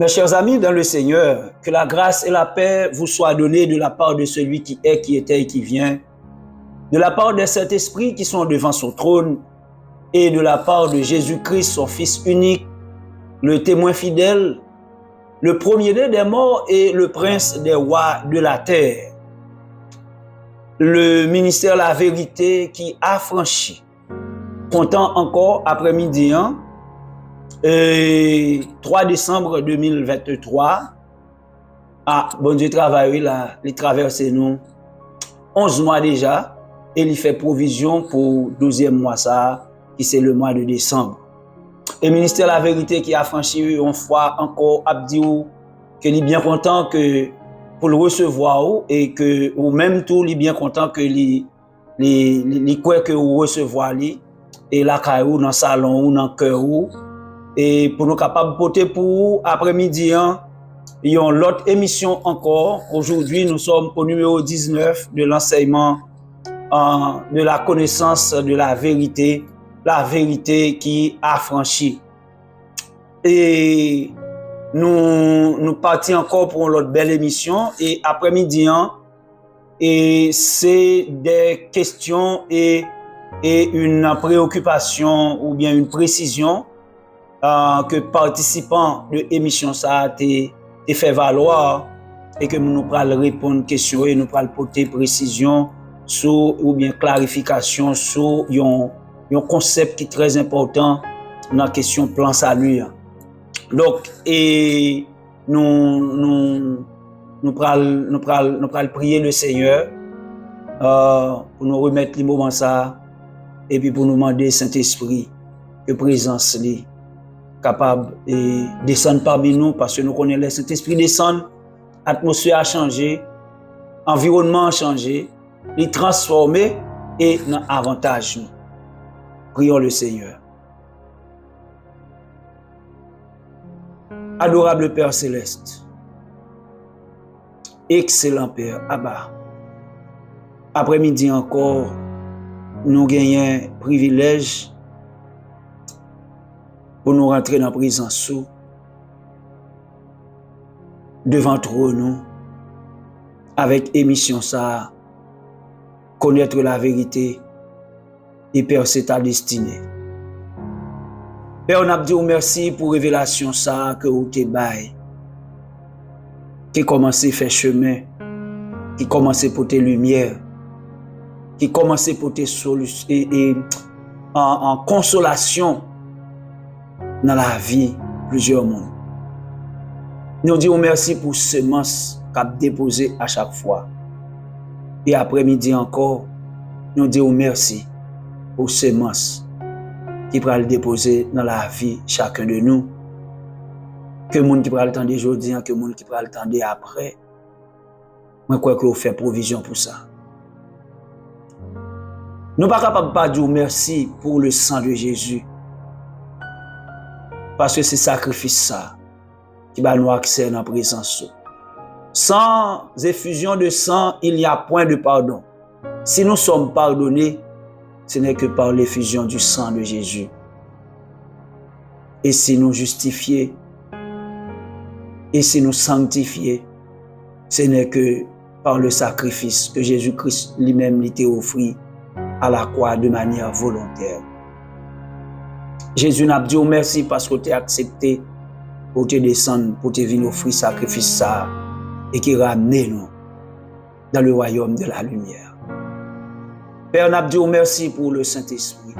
Mes chers amis dans le Seigneur, que la grâce et la paix vous soient données de la part de celui qui est, qui était et qui vient, de la part des Saint-Esprits qui sont devant son trône et de la part de Jésus-Christ, son Fils unique, le témoin fidèle, le premier-né des morts et le prince des rois de la terre. Le ministère La Vérité qui a franchi, comptant encore après-midi, 3 décembre 2023. Ah, bon Dieu travaille là, il traverse nous 11 mois déjà et il fait provision pour 12e mois ça, qui c'est le mois de décembre. Et le ministère La Vérité qui a franchi une fois encore a dit que il est bien content que pour le recevoir et que ou même tout il est bien content que les quoi que vous recevoir lui et la caillou dans salon ou dans cœur et pour nous capables de porter pour après-midi il y a l'autre émission encore. Aujourd'hui, nous sommes au numéro 19 de l'enseignement de la connaissance de la vérité qui a franchi. Et nous partons encore pour l'autre belle émission et après-midi, et c'est des questions et une préoccupation ou bien une précision que participants de l'émission ça a fait valoir et que nous pourrons répondre aux questions et nous pourrons porter précision sur ou bien clarification sur un concept qui est très important dans la question plan salut. Donc et nous pourrons prier le Seigneur pour nous remettre les moments ça et puis pour nous demander Saint-Esprit que présence lui capable de descendre parmi nous parce que nous connaissons le Saint-Esprit descendre, l'atmosphère a changé, l'environnement a changé, il est transformé et dans avantage nous. Prions le Seigneur. Adorable Père Céleste, excellent Père Abba, après-midi encore, nous gagnons privilège pour nous rentrer dans la présence devant nous avec émission ça, connaître la vérité et percer ta destinée. Père, on a dit merci pour révélation ça que vous te baille, qui commence à faire chemin, qui commence à porter lumière, qui commence à porter solution et en consolation dans la vie plusieurs mondes. Nous disons merci pour semence qu'a déposé à chaque fois. Et après-midi encore, nous disons merci pour semence qui va le déposer dans la vie chacun de nous. Que le monde qui va le tendre aujourd'hui, que le monde qui va le tendre après. Moi, je crois que vous faites provision pour ça. Nous ne sommes pas capables de dire merci pour le sang de Jésus. Parce que c'est sacrifice ça qui va nous accéder dans la présence. Sans effusion de sang, il n'y a point de pardon. Si nous sommes pardonnés, ce n'est que par l'effusion du sang de Jésus. Et si nous justifiés, et si nous sanctifiés, ce n'est que par le sacrifice que Jésus-Christ lui-même l'était offert à la croix de manière volontaire. Jésus n'a dit merci parce que tu as accepté pour te descendre, pour te venir offrir sacrifice ça et qui ramène nous dans le royaume de la lumière. Père, n'a dit merci pour le Saint-Esprit.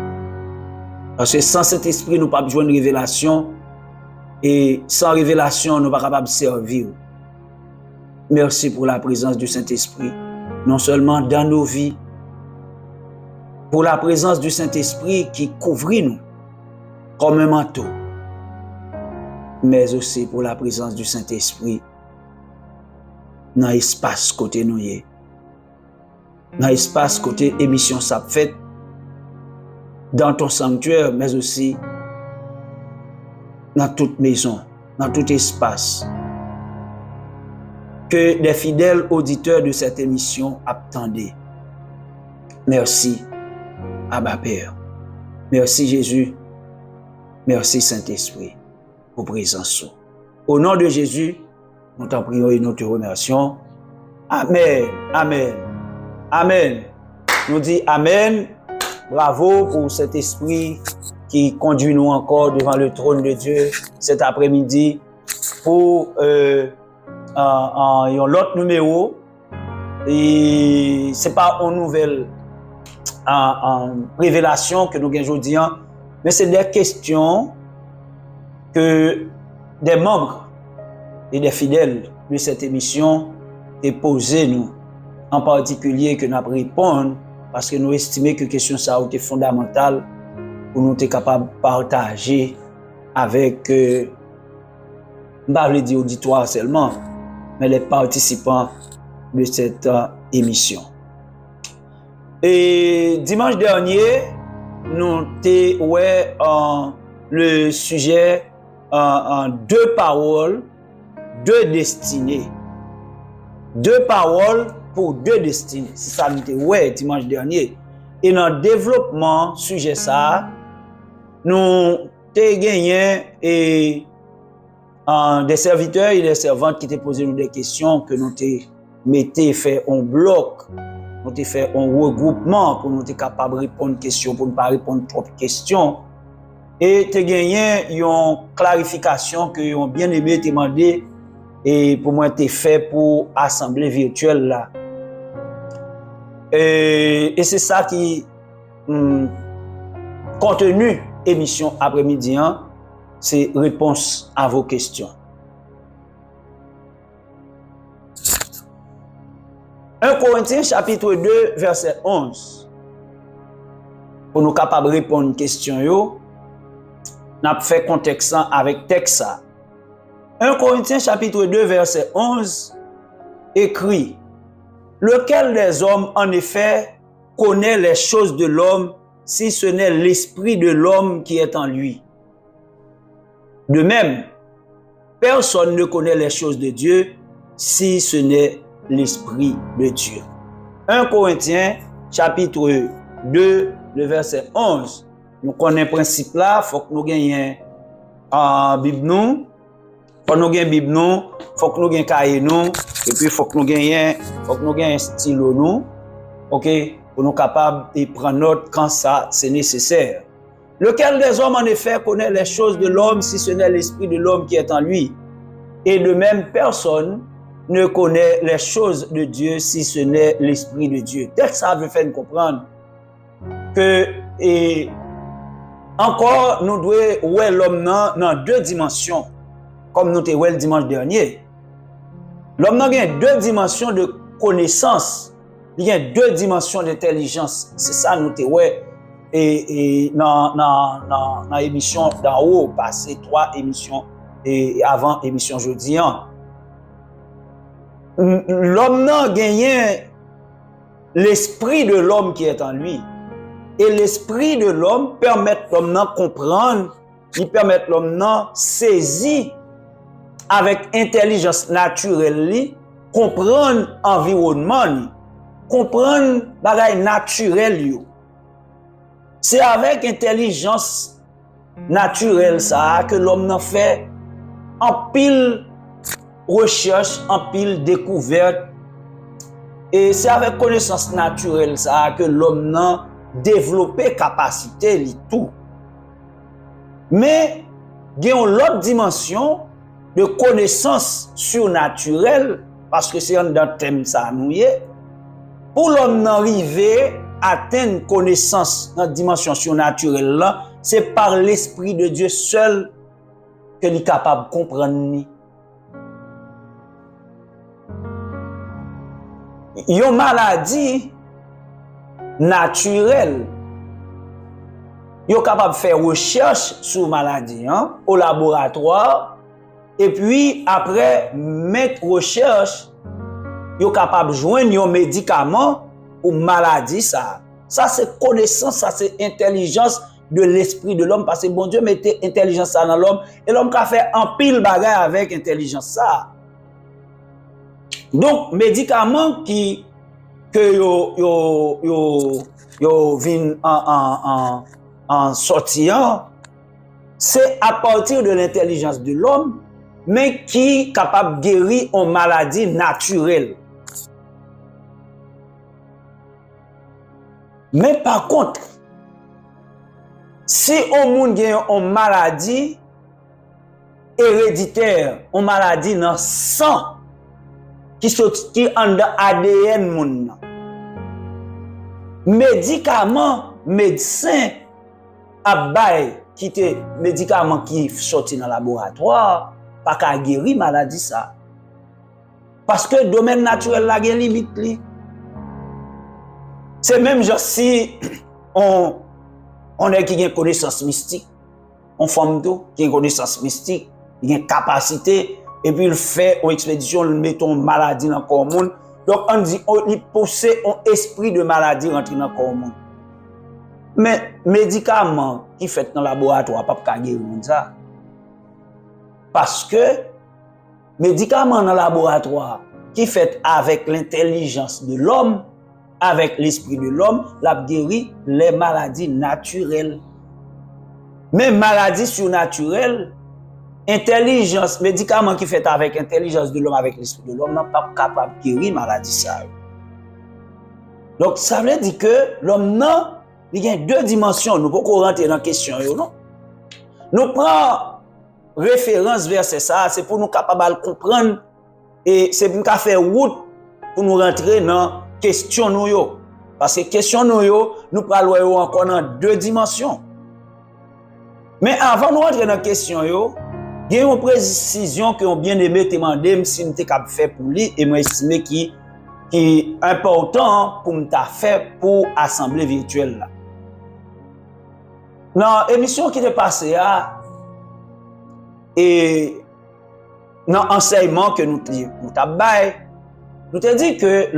Parce que sans Saint-Esprit, nous n'avons pas besoin de révélation et sans révélation, nous ne sommes pas capables de servir. Merci pour la présence du Saint-Esprit, non seulement dans nos vies, pour la présence du Saint-Esprit qui couvre nous comme un manteau, mais aussi pour la présence du Saint-Esprit dans l'espace côté nous, dans l'espace côté émission ça fait, dans ton sanctuaire, mais aussi dans toute maison, dans tout espace. Que les fidèles auditeurs de cette émission attendent. Merci, Abba Père. Merci Jésus. Merci Saint-Esprit pour présence. Au nom de Jésus, nous t'en prions et nous te remercions. Amen, amen, amen. Nous disons amen. Bravo pour cet esprit qui conduit nous encore devant le trône de Dieu cet après-midi pour l'autre numéro. Et ce n'est pas une nouvelle révélation que nous avons aujourd'hui, mais c'est des questions que des membres et des fidèles de cette émission ont posées nous, en particulier que nous avons répondu parce que nous estimons que la question ça a été fondamentale pour nous être capables de partager avec, je ne vais pas dire auditoire seulement, mais les participants de cette émission. Et dimanche dernier, nous avons le sujet en deux paroles, deux destinées. Deux paroles pour deux destinées. C'est ça nous avons dimanche dernier. Et dans le développement sujet ça, nous avons gagné des serviteurs et des servantes qui t'ont posé nous des questions que nous avons fait en bloc. Nous avons fait un regroupement pour nous être capables de répondre aux questions, pour ne pas répondre trop de questions. Et tu as gagné une clarification que ont bien aimé te demander et pour moi tu fait pour assemblée virtuelle là. Et c'est ça qui contenu émission après-midi, c'est réponse à vos questions. 1 Corinthiens chapitre 2 verset 11. Pour nous capables de répondre à une question, nous avons fait contexte avec texte. 1 Corinthiens chapitre 2 verset 11 écrit: lequel des hommes en effet connaît les choses de l'homme si ce n'est l'esprit de l'homme qui est en lui? De même, personne ne connaît les choses de Dieu si ce n'est l'esprit de Dieu. 1 Corinthiens chapitre 2 le verset 11. Nous connaissons le principe là, il faut que nous gagnions en Bible nous. Faut nous gagner Bible nous, faut que nous gagnions cahier nous, et puis faut que nous gagnions stylo nous. OK, pour nous capables de prendre note quand ça c'est nécessaire. Lequel des hommes en effet connaît les choses de l'homme si ce n'est l'esprit de l'homme qui est en lui? Et de même personne ne connaît les choses de Dieu si ce n'est l'esprit de Dieu. Texte ça veut faire nous comprendre que encore nous devons voir l'homme dans deux dimensions, comme nous avons vu le dimanche dernier. L'homme a deux dimensions de connaissance, il y a deux dimensions d'intelligence. C'est ça nous avons vu et dans l'émission d'en haut, passé 3 émissions et avant émission jeudi. L'homme a gagné l'esprit de l'homme qui est en lui. Et l'esprit de l'homme permet l'homme de comprendre, il permet l'homme de saisir avec intelligence naturelle, comprendre l'environnement, comprendre les choses naturelles. C'est avec intelligence naturelle ça que l'homme a fait en pile recherche, en pile découverte. Et c'est avec connaissance naturelle ça que l'homme a développé capacité tout. Mais il y a une autre dimension de connaissance surnaturelle, parce que c'est un dans thème ça nous y est. Pour l'homme arriver à atteindre connaissance dans la dimension surnaturelle là, c'est par l'esprit de Dieu seul que il est capable de comprendre. Une maladie naturelle, ils sont capables de faire recherche sur la maladie au laboratoire, et puis après mettre recherche, ils sont capables de joindre un médicament pour maladie ça. Ça c'est connaissance, ça c'est intelligence de l'esprit de l'homme, parce que bon Dieu mettait intelligence ça dans l'homme, et l'homme a fait un pile bagaille avec intelligence ça. Donc médicament que yo vin en sortant, c'est à partir de l'intelligence de l'homme mais qui est capable de guérir une maladie naturelle. Mais par contre, si on monde a une maladie héréditaire, une maladie dans le sang, qui est en ADN moun, médicament, médecin, abay, qui te médicament qui sorti dans le laboratoire, pas qu'à guérir maladie ça. Parce que le domaine naturel la gen limite li. C'est même genre si on est qui a une connaissance mystique, on forme tout, qui a une connaissance mystique, il a une capacité, et puis il fait une expédition, il met une maladie dans le corps monde. Donc on dit, il possède un esprit de maladie rentré dans le corps monde. Mais médicaments qui fait dans le laboratoire, pas qu'à guérir ça. Parce que médicaments dans le laboratoire qui fait avec l'intelligence de l'homme, avec l'esprit de l'homme, la guérit les maladies naturelles. Mais maladies surnaturelles, intelligence, médicaments qui fait avec l'intelligence de l'homme, avec l'esprit de l'homme, n'est pas capable de guérir maladie ça. Donc ça veut dire que l'homme il y a deux dimensions. Nous ne pouvons pas rentrer dans la question. Non? Nous prenons référence vers ça, c'est pour nous capables de comprendre et c'est pour nous faire route pour nous rentrer dans la question. Parce que question nous parlons encore dans deux dimensions. Mais avant de rentrer dans la question, il y a une précision que bien aimé demander si nous sommes capables de faire pour lui et moi estimé qui est important pour nous faire pour l'assemblée virtuelle là. Dans l'émission qui est passée et dans l'enseignement que nous avons dit que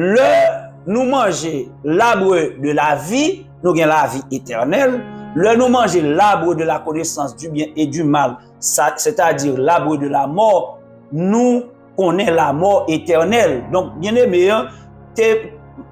nous manger l'arbre de la vie, nous avons la vie éternelle. Nous manger l'arbre de la connaissance du bien et du mal, c'est-à-dire l'arbre de la mort, nous connaissons la mort éternelle. Donc, bien aimé, te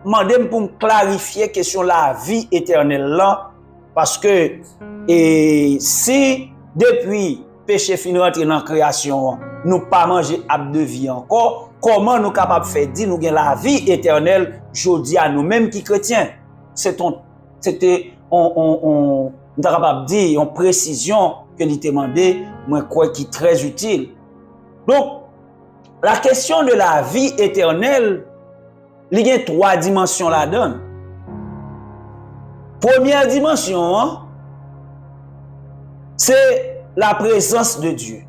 demandé pour me clarifier la question de la vie éternelle là, parce que si depuis péché fin rentre dans la création, nous pas manger arbre de vie encore, comment nous capables de faire dire nous avons la vie éternelle aujourd'hui à nous-mêmes qui chrétiens? C'était on capable de dire une précision que nous demandé, moi crois qui est très utile. Donc la question de la vie éternelle, il y a trois dimensions là-dedans. Première dimension, c'est la présence de Dieu.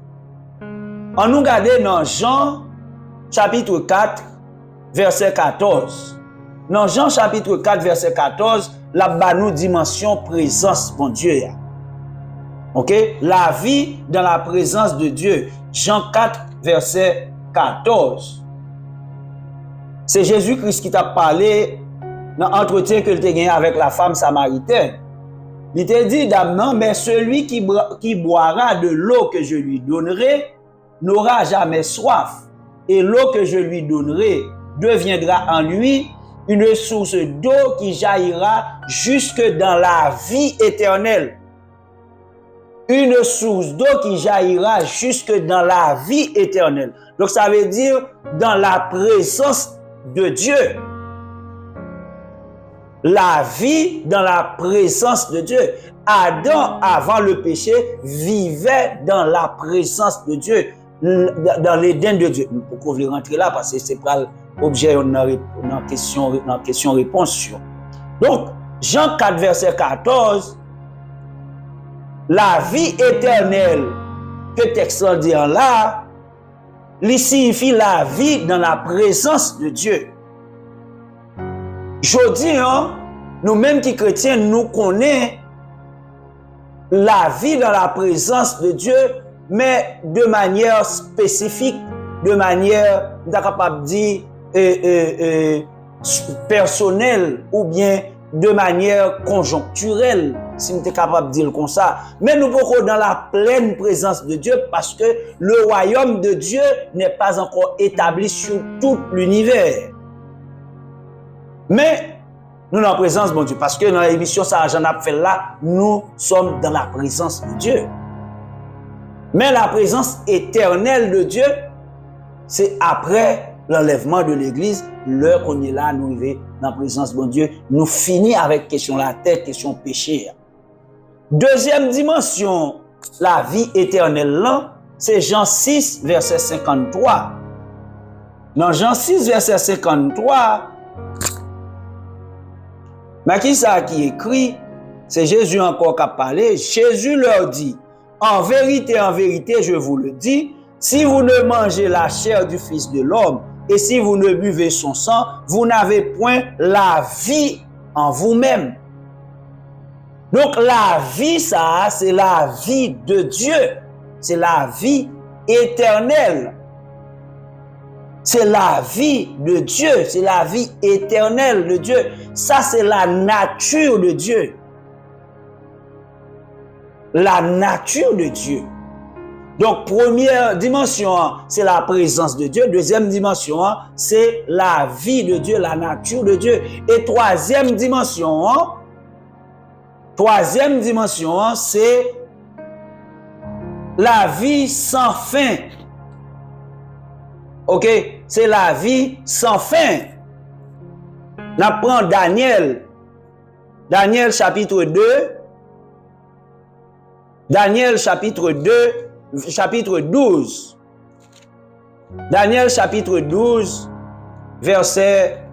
On nous regarde dans Jean chapitre 4 verset 14. Dans Jean chapitre 4 verset 14, la nous dimension présence bon Dieu. OK? La vie dans la présence de Dieu. Jean 4 verset 14. C'est Jésus-Christ qui t'a parlé dans l'entretien que tu as gagné avec la femme samaritaine. Il t'a dit, dame, non, mais celui qui boira de l'eau que je lui donnerai n'aura jamais soif. Et l'eau que je lui donnerai deviendra en lui une source d'eau qui jaillira jusque dans la vie éternelle. Une source d'eau qui jaillira jusque dans la vie éternelle. Donc ça veut dire dans la présence de Dieu. La vie dans la présence de Dieu. Adam, avant le péché, vivait dans la présence de Dieu, dans l'Éden de Dieu. Pourquoi vous voulez rentrer là? Parce que c'est pas l'objet dans question-réponse. Donc, Jean 4, verset 14, la vie éternelle que le texte dit là, il signifie la vie dans la présence de Dieu. Je dis, nous-mêmes qui chrétiens, nous connaissons la vie dans la présence de Dieu, mais de manière spécifique, de manière, nous sommes capables de dire, personnelle ou bien de manière conjoncturelle, si nous sommes capables de dire comme ça. Mais nous sommes dans la pleine présence de Dieu parce que le royaume de Dieu n'est pas encore établi sur tout l'univers. Mais nous sommes en présence de bon Dieu parce que dans l'émission ça j'en ai fait là, nous sommes dans la présence de Dieu. Mais la présence éternelle de Dieu, c'est après l'enlèvement de l'Église, l'heure qu'on est là, nous arrivons dans la présence de Dieu, nous finissons avec question la tête, question péché. Deuxième dimension, la vie éternelle, là, c'est Jean 6, verset 53. Dans Jean 6, verset 53, mais qui ça qui écrit? C'est Jésus encore qui a parlé. Jésus leur dit, en vérité, je vous le dis, si vous ne mangez la chair du Fils de l'homme et si vous ne buvez son sang, vous n'avez point la vie en vous-même. Donc la vie, ça, c'est la vie de Dieu. C'est la vie éternelle. C'est la vie de Dieu. C'est la vie éternelle de Dieu. Ça, c'est la nature de Dieu. La nature de Dieu. Donc, première dimension, c'est la présence de Dieu. Deuxième dimension, c'est la vie de Dieu, la nature de Dieu. Et troisième dimension, c'est la vie sans fin. Ok? C'est la vie sans fin. On apprend Daniel chapitre 2. Daniel chapitre 12. Daniel chapitre 12, verset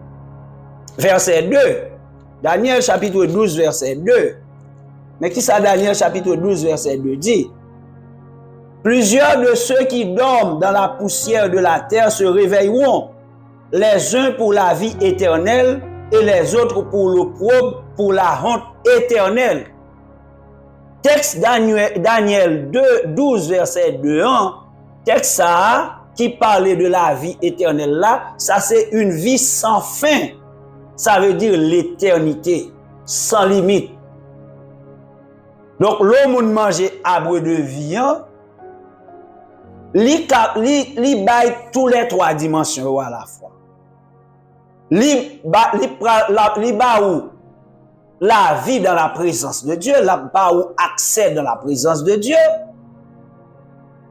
2. Daniel chapitre 12, verset 2. Mais qui ça Daniel chapitre 12, verset 2 dit? Plusieurs de ceux qui dorment dans la poussière de la terre se réveilleront, les uns pour la vie éternelle et les autres pour l'opprobre, pour la honte éternelle. Texte Daniel 12, verset 2, texte ça, qui parlait de la vie éternelle là, ça c'est une vie sans fin. Ça veut dire l'éternité, sans limite. Donc, l'homme mange arbre de vie, li baille tous les trois dimensions à la fois. Li ba ou la vie dans la présence de Dieu, la ba ou accès dans la présence de Dieu,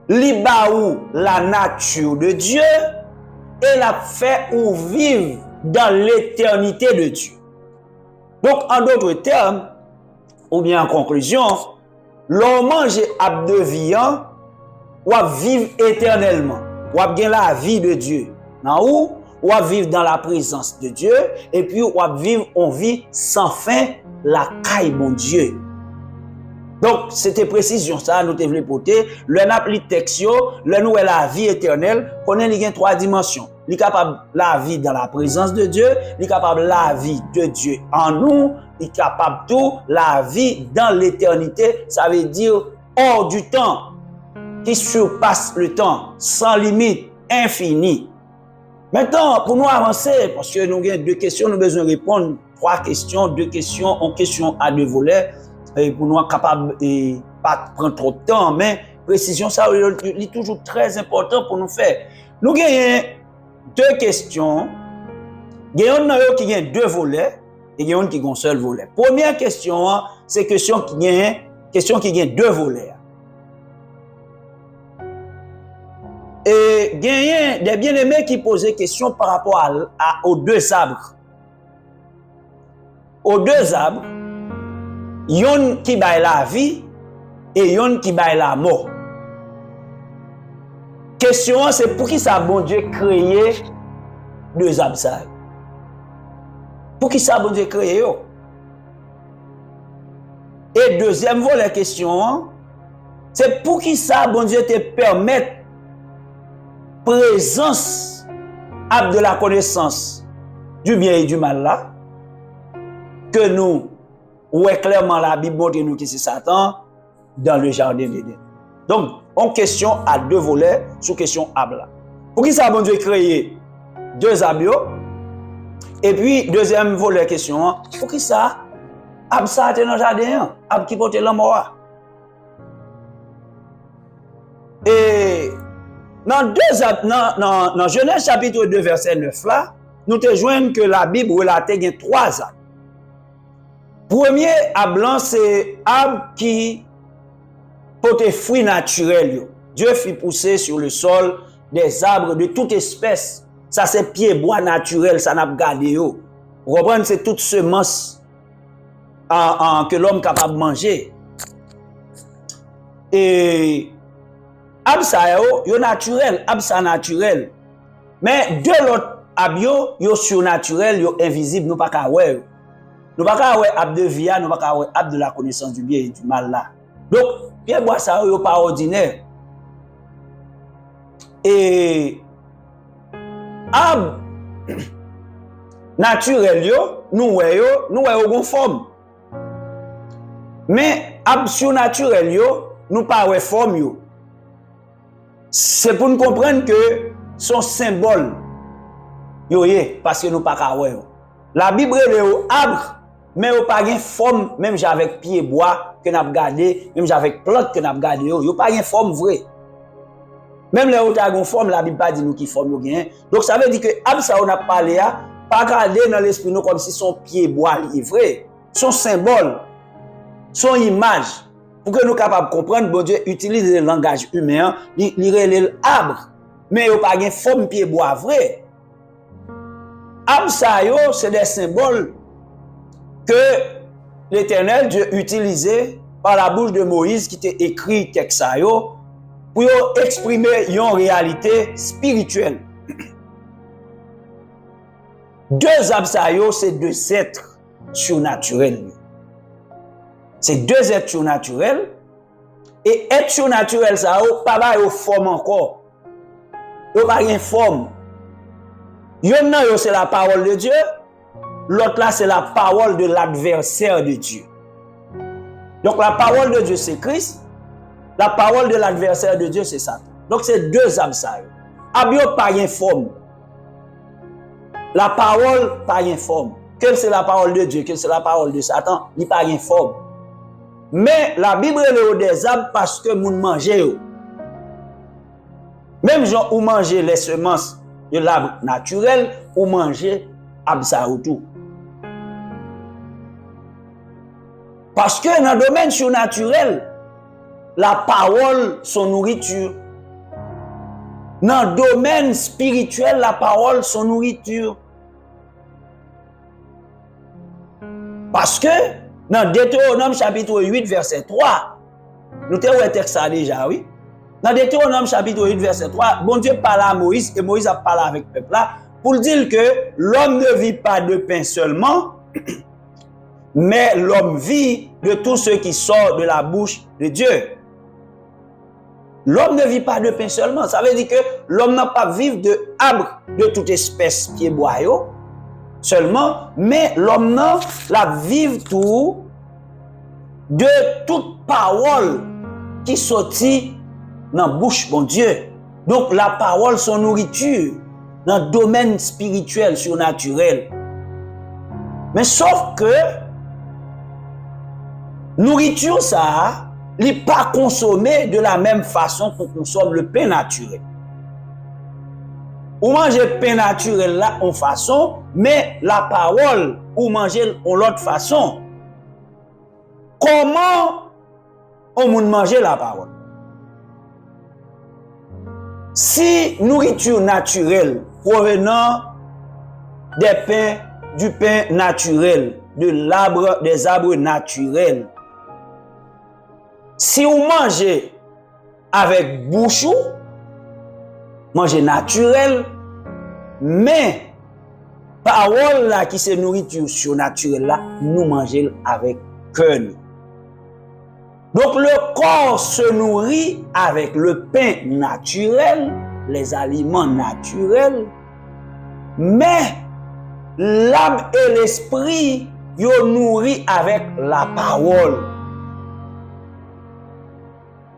li ba ou la nature de Dieu, et la fait ou vivre dans l'éternité de Dieu. Donc, en d'autres termes, ou bien en conclusion, l'homme mange arbre de vie, ou à vivre éternellement, ou à gagner la vie de Dieu. Ou à vivre dans la présence de Dieu, et puis ou à vivre en vie sans fin, la caille mon Dieu. Donc, c'était précision ça, nous devons porter. Le napli textio, le nous est la vie éternelle, qu'on a trois dimensions. Il est capable de la vie dans la présence de Dieu, il est capable de la vie de Dieu en nous, il est capable de tout la vie dans l'éternité, ça veut dire hors du temps, qui surpasse le temps, sans limite, infini. Maintenant, pour nous avancer, parce que nous avons deux questions, nous avons besoin de répondre trois questions, deux questions, en question à deux volets, et pour nous être capable de pas prendre trop de temps, mais précision, ça est toujours très important pour nous faire. Nous avons deux questions, il y en a qui ont deux volets, et il y en a qui ont un seul volet. Première question, c'est question qui a deux volets. Et il y a des bien-aimés qui posaient question par rapport aux deux arbres. Aux deux arbres, il y en a qui baille la vie et il y en a qui baille la mort. Question, c'est pour qui ça bon Dieu créé deux arbres ça? Pour qui ça bon Dieu créé? Et deuxième volet question, c'est pour qui ça bon Dieu te permet présence de la connaissance du bien et du mal là, que nous, ouais clairement la Bible montre nous que c'est Satan dans le jardin d'Éden. Donc, en question à deux volets sous question arbre là. Pour qui ça bon Dieu créé deux arbres? Et puis, deuxième volet question, pour qui ça arbre ça dans le jardin, arbre qui porte la mort? Et dans Genèse chapitre 2, verset 9 là, nous te joignons que la Bible relate trois arbres. Premier arbre, c'est arbre qui porte fruits naturels. Dieu fit pousser sur le sol des arbres de toute espèce. Ça, c'est pied bois naturel, ça n'a pas gardé. Vous comprenez, c'est toute semence que l'homme est capable de manger. Et absa yo naturel, absa naturel. Mais de l'autre abio, yo surnaturel, yo invisible, nous pas ka wè. Nous pas ka wè ab de via, nous pas ka wè ab de la connaissance du bien et du mal là. Donc, pied bois ça yo pas ordinaire. Et ab naturel yo, nous wè yo gon forme. Mais ab surnaturel yo, nous pas wè forme yo. C'est pour nous comprendre que son symbole yo yé parce que nous pas ka wè yo. La Bible est au arbre mais yo pas gen forme même avec pied bois que n'a gardé, même avec plante que n'a gardé yo pas gen forme vrai. Même les autres ont forme, la Bible pas dit nous qui forme yo gen. Donc ça veut dire que arbre ça on a parlé a pas garder dans l'esprit nous comme si son pied bois est vrai. Son symbole, son image pour que nous capables de comprendre, bon Dieu utilise le langage humain, il relève l'arbre, mais il n'y a pas de forme pied bois vrai. Arbre ça yo, c'est des symboles que l'Éternel Dieu utilisait par la bouche de Moïse qui t'a écrit texte ça yo pour exprimer une réalité spirituelle. Deux arbres ça yo, c'est deux êtres surnaturels. C'est deux êtres surnaturels. Et être surnaturel, ça n'a pas de forme encore. Il n'y a pas de forme. Yon nan yo c'est la parole de Dieu. L'autre là, c'est la parole de l'adversaire de Dieu. Donc la parole de Dieu, c'est Christ. La parole de l'adversaire de Dieu, c'est Satan. Donc c'est deux âmes ça. Abyo pas de forme. La parole pas de forme. Quelle c'est la parole de Dieu, quelle c'est la parole de Satan, il pas de forme. Mais la Bible est des arbres parce que moun mange. Même gens ou manger les semences de l'arbre naturel ou manger absa ou tout. Parce que dans le domaine surnaturel, la parole, son nourriture. Dans le domaine spirituel, la parole, son nourriture. Parce que dans Deutéronome chapitre 8, verset 3, nous avons un texte ça déjà, oui. Dans Deutéronome chapitre 8, verset 3, bon Dieu parle à Moïse et Moïse a parlé avec le peuple là pour dire que l'homme ne vit pas de pain seulement, mais l'homme vit de tout ce qui sort de la bouche de Dieu. L'homme ne vit pas de pain seulement. Ça veut dire que l'homme n'a pas vivre de arbre de toute espèce pied bois seulement, mais l'homme n'a la vivre tout de toute parole qui sortit dans la bouche de Dieu. Donc la parole, son nourriture, dans le domaine spirituel, surnaturel. Mais sauf que nourriture, ça, n'est pas consommée de la même façon qu'on consomme le pain naturel. Ou manger le pain naturel là en façon, mais la parole, ou manger en l'autre façon. Comment on peut manger la parole? Si nourriture naturelle provenant du pain naturel, des arbres naturels, si vous mangez avec bouchou, manger naturel, mais parole là qui c'est nourriture surnaturelle là, nous mangeons avec cœur. Donc le corps se nourrit avec le pain naturel, les aliments naturels, mais l'âme et l'esprit yo nourrit avec la parole.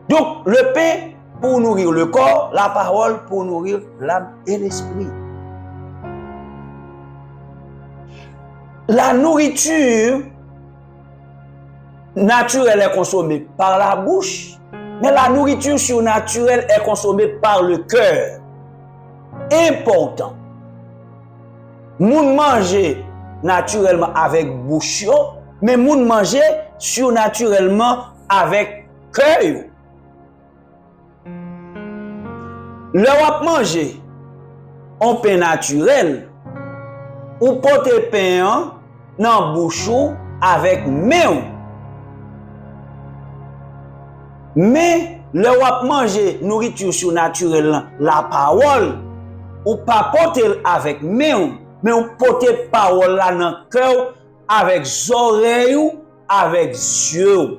Donc le pain pour nourrir le corps, la parole pour nourrir l'âme et l'esprit. La nourriture naturelle est consommée par la bouche, mais la nourriture surnaturelle est consommée par le cœur. Important. Moun manger naturellement avec bouche, mais moun manger surnaturellement avec cœur. Le wap manger un pain naturel ou porter pain dans bouchou avec main. Mais le wap manger nourriture surnaturelle la parole ou pas porter avec main, mais on porter parole là dans cœur avec oreilles, avec yeux.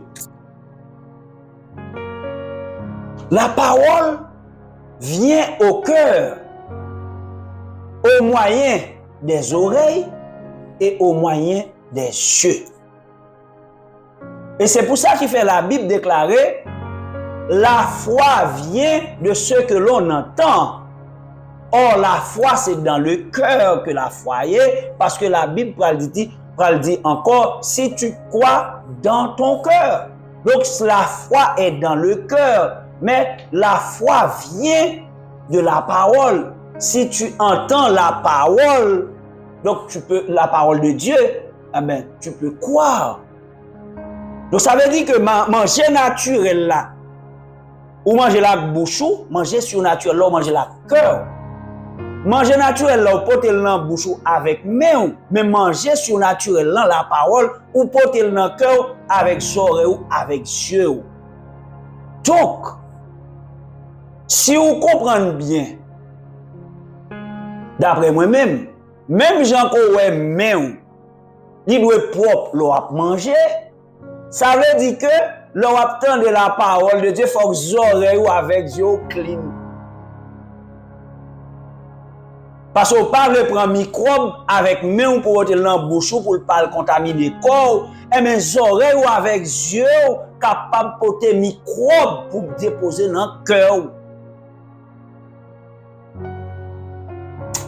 La parole vient au cœur au moyen des oreilles et au moyen des yeux. Et c'est pour ça qu'il fait la Bible déclarer la foi vient de ce que l'on entend. Or, la foi, c'est dans le cœur que la foi est, parce que la Bible dit encore, si tu crois dans ton cœur. Donc, la foi est dans le cœur, mais la foi vient de la parole. Si tu entends la parole, donc la parole de Dieu, eh bien, tu peux croire. Donc, ça veut dire que manger naturel là, ou manger la bouche, manger surnaturel là, ou manger la cœur. Manger naturel là, ou porter dans la bouche avec main, mais manger surnaturel là, la parole, ou porter dans le cœur avec oreille ou avec yeux. Donc, si vous comprenez bien, d'après moi-même, même gens qu'on ouais main, il doit propre l'eau à manger, ça veut dire que l'eau attend de la parole de Dieu, il faut que les oreilles ou avec yeux clean. Parce qu'on parle prend microbe avec main pour porter dans la bouche pour pas contaminer le corps, et mes oreilles ou avec yeux capable de porter microbe pour déposer dans le cœur.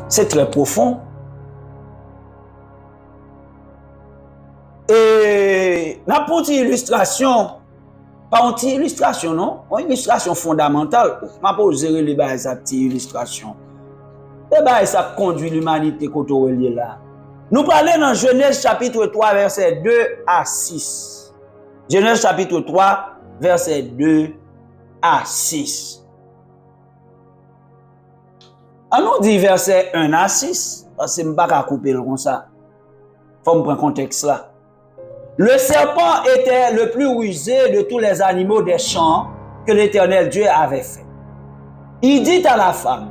C'est très profond. Et n'importe quelle illustration, pas une illustration, non? Une illustration fondamentale. Je ne vais pas poser les bases à cette illustration. Et bien, ça conduit l'humanité côté là. Nous parlons dans Genèse chapitre 3, verset 2 à 6. Genèse chapitre 3, verset 2 à 6. On nous dit verset 1 à 6, parce que je ne vais pas couper comme ça. Il faut me prendre contexte là. Le serpent était le plus rusé de tous les animaux des champs que l'Éternel Dieu avait fait. Il dit à la femme,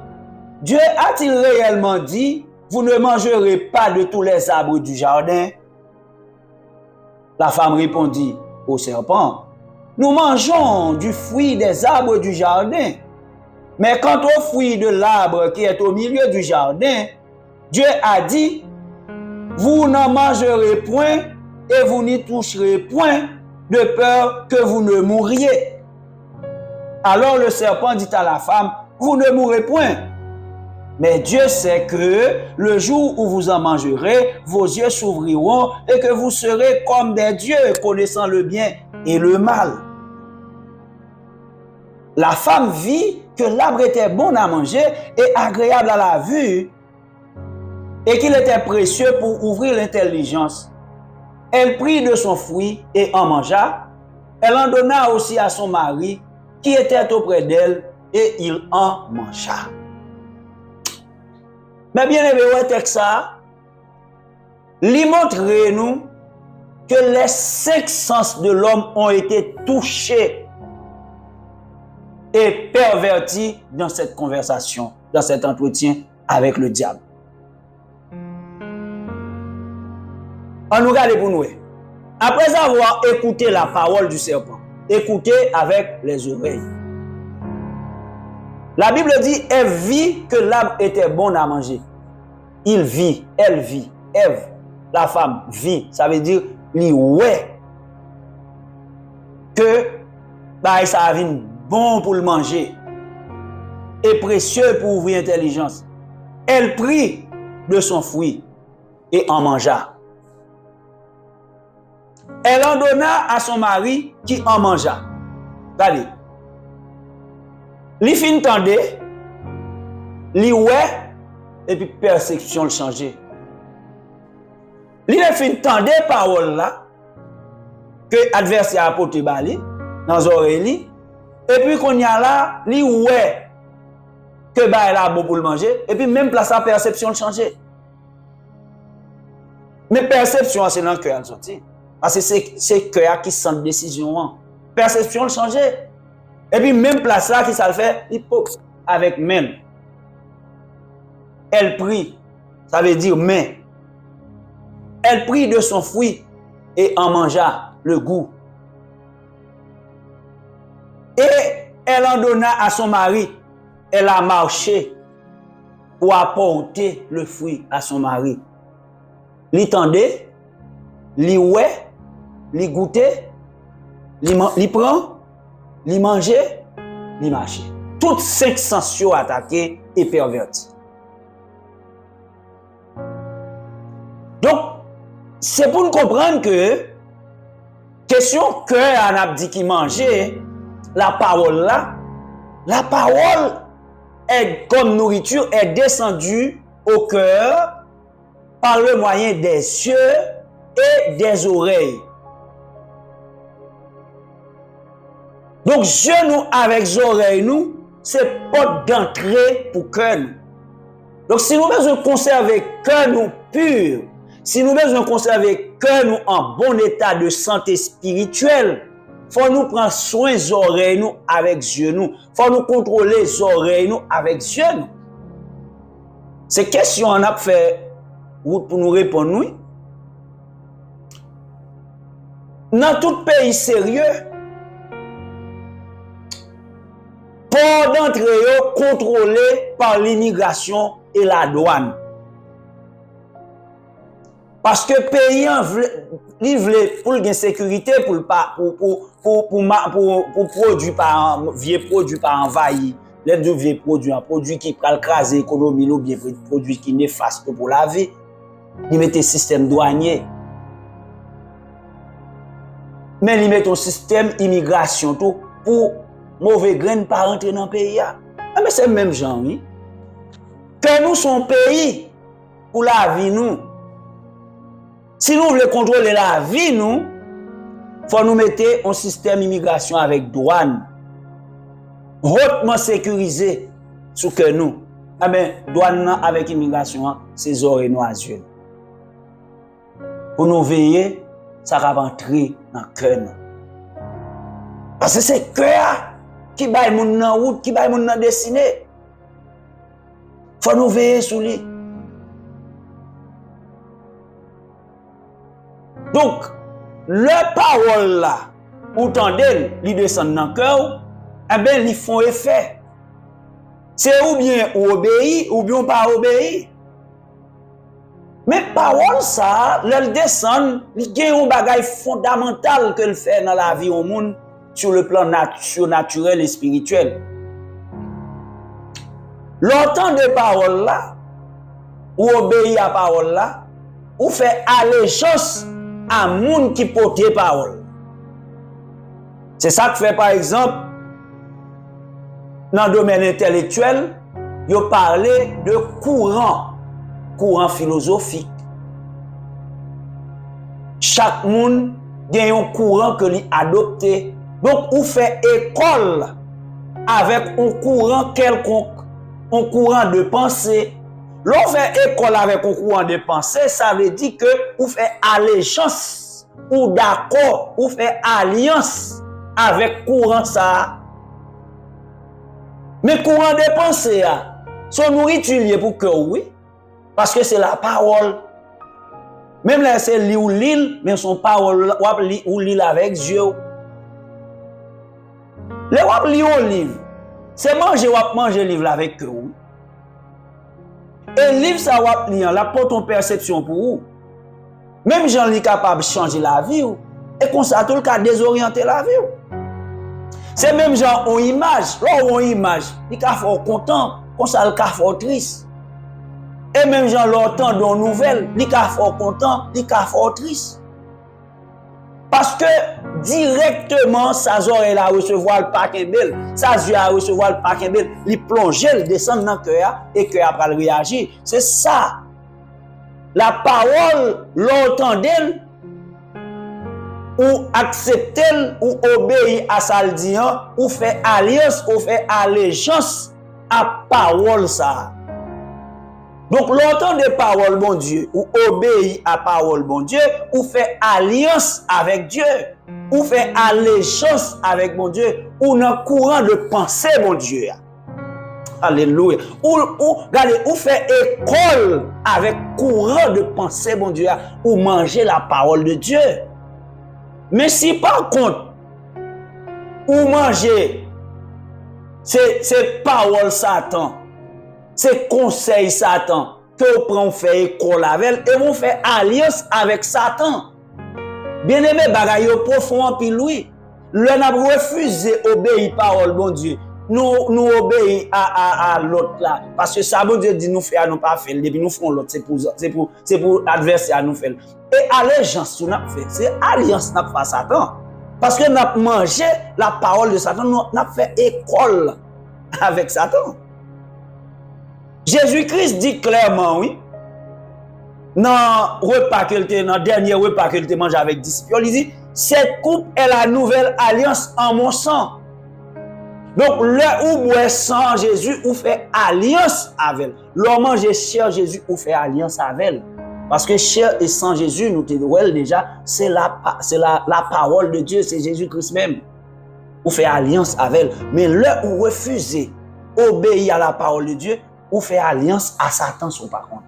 Dieu a-t-il réellement dit, vous ne mangerez pas de tous les arbres du jardin? La femme répondit au serpent, nous mangeons du fruit des arbres du jardin. Mais quant au fruit de l'arbre qui est au milieu du jardin, Dieu a dit, vous n'en mangerez point et vous n'y toucherez point de peur que vous ne mouriez. Alors le serpent dit à la femme, vous ne mourrez point. Mais Dieu sait que le jour où vous en mangerez, vos yeux s'ouvriront et que vous serez comme des dieux, connaissant le bien et le mal. La femme vit que l'arbre était bon à manger et agréable à la vue et qu'il était précieux pour ouvrir l'intelligence. Elle prit de son fruit et en mangea. Elle en donna aussi à son mari qui était auprès d'elle et il en mangea. Mais bien aimé, ouais, texte ça, lui montre nous que les 5 sens de l'homme ont été touchés et pervertis dans cette conversation, dans cet entretien avec le diable. On nous regarde pour nous. Après avoir écouté la parole du serpent, écoutez avec les oreilles. La Bible dit, elle vit que l'arbre était bon à manger. Il vit, elle vit, Ève, la femme vit. Ça veut dire, lui, ouais, que bah, ça a vu bon pour le manger et précieux pour ouvrir l'intelligence. Elle prit de son fruit et en mangea. Elle en donna à son mari qui en mangea. Regardez. Li fin tande, li ouais, et puis perception le changer. Li fin tande parole là, que adversaire a porté bali, dans oreille li, et puis qu'on y a là, li ouais, que bah là bon pour le manger et puis même place sa perception le changer. Mais perception c'est dans le cœur sorti. Parce que c'est cœur qui sent décision. Perception le changer. Et puis même place là qui ça le fait, il faut avec même. Elle prie, ça veut dire mais. Elle prit de son fruit et en mangea le goût. Et elle en donna à son mari. Elle a marché pour apporter le fruit à son mari. Li tendait, li ouais, li goûtait, li prend, li manger, li marcher. Toutes 5 sens attaqués et pervertis. Donc, c'est pour nous comprendre que question que on a dit qui mangeait, la parole est comme nourriture est descendue au cœur par le moyen des yeux et des oreilles. Donc, yeux nous avec oreilles nous, c'est porte d'entrée pour cœur nous. Donc, si nous besoin conserver cœur nous pur, si nous besoin conserver cœur nous en bon état de santé spirituelle, faut nous prendre soin des oreilles nous avec yeux nous. Faut nous contrôler les oreilles nous avec yeux nous. Ces questions on a fait pour nous répondre nous. Dans tout pays sérieux, port d'entrée contrôlé par l'immigration et la douane. Parce que pays il veut pour la sécurité pour produire par vieux produit par envahi, les deux vieux produits, un produit qui peut craser l'économie ou bien produit qui néfaste pour la vie, il met un système douanier. Mais il met un système immigration tout pour mauvais graines pas rentrer dans le pays. Mais c'est le même genre, oui. Que nous sommes pays pour la vie nous. Si nous voulons contrôler la vie, nous, faut nous mettre un système d'immigration avec douane, hautement sécurisé, sous que nous. Ah ben, douane avec immigration, c'est oreilles nous à yeux. Pour nous veiller, ça va entrer dans le cœur. Parce que c'est le cœur qui va être dans la route, qui va être dans la destinée. Faut nous veiller sur lui. Donc, le parole là, ou tendez, ils descendent dans le cœur, eh bien, ils font effet. C'est ou bien ou obéir, ou bien pas obéir. Mais parole ça, l'elle descend, il y a un bagage fondamental qu'elle fait dans la vie au monde sur le plan naturel et spirituel. L'entendre de parole là, ou obéir à parole là, ou fait allégeance à monde qui porte parole. C'est ça que fait par exemple dans le domaine intellectuel, il parlé de courant philosophique. Chaque monde a un courant que lui adopté. Donc on fait école avec un courant quelconque, un courant de pensée. L'on fait école avec un courant de pensée, ça veut dire que vous faites allégeance ou d'accord, vous faites alliance avec courant ça. Mais courant de pensée, son nourriture pour que oui, parce que c'est la parole. Même là, c'est li ou l'île, mais son parole ou l'île avec Dieu. Le wap li ou livre, c'est manger livre avec vous. Et livre ça wap li la porte ton perception pour vous. Même gens li capable de changer la vie ou, et comme ça tout le cas désorienter la vie. C'est même gens ont image, là on image, li ka fort content, comme ça le ka fort triste. Et même gens l'entend dans nouvelle, li ka fort content, li ka fort triste. Parce que directement, sa oreille a recevoir le paquet bel, sa yeux a recevoir le paquet bel, il plonge, il descend dans le cœur et le cœur va réagir. C'est ça. La parole, l'entendez, ou accepter, ou obéir à sa dit, ou fait alliance, ou fait allégeance à parole ça. Donc, l'entend de parole, bon Dieu, ou obéit à parole, bon Dieu, ou fait alliance avec Dieu, ou fait allégeance avec bon Dieu, ou dans courant de pensée, bon Dieu. Alléluia. Regardez, ou fait école avec courant de pensée, bon Dieu, ou manger la parole de Dieu. Mais si par contre, ou manger, c'est parole Satan, c'est conseil Satan, que vous prenez faire école avec, et vous faites alliance avec Satan. Bien aimé, bagaille profond en pile, oui. Le n'a refusé obéir parole, bon Dieu. Nous obéissons à l'autre là. Parce que ça, bon Dieu dit nous faire, nous pas faire. Depuis nous faisons l'autre, c'est pour l'adversaire à nous faire. Et allégeance, nous avons fait. C'est alliance, nous avons fait Satan. Parce que nous avons mangé la parole de Satan, nous avons fait école avec Satan. Jésus-Christ dit clairement, oui, dans le dernier repas qu'il te mange avec disciples, il dit, cette coupe est la nouvelle alliance en mon sang. Donc, là où boit sang Jésus, ou fait alliance avec elle. L'homme mange chair Jésus, ou fait alliance avec elle. Parce que chair et sang Jésus, nous te disons déjà, c'est la parole de Dieu, c'est Jésus-Christ même. Ou fait alliance avec elle. Mais là où refuser, obéir à la parole de Dieu, ou fait alliance à Satan, son par contre.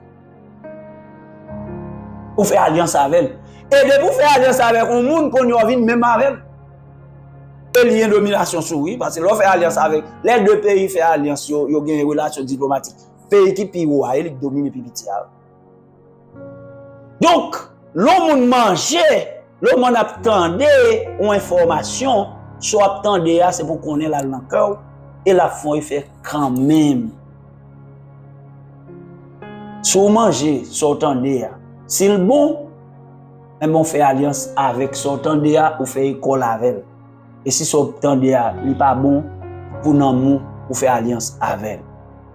Ou fait alliance avec elle. Et de vous faire alliance avec un monde qu'on y a même avec elle. Il y a une domination sur lui, parce que l'on fait alliance avec les deux pays, fait alliance, il y a une relation diplomatique. Pays qui pire, il domine puis petit. Donc, l'homme mangeait, l'homme attendait une information, soit attendait, c'est pour qu'on ait la dans le cœur, et la fond, il fait quand même. Si vous mangez, si vous attendez, si le bon, on fait alliance avec son attendez, ou fait école avec elle. Et si son attendez, il n'est pas bon, pour nous, ou faire alliance avec elle.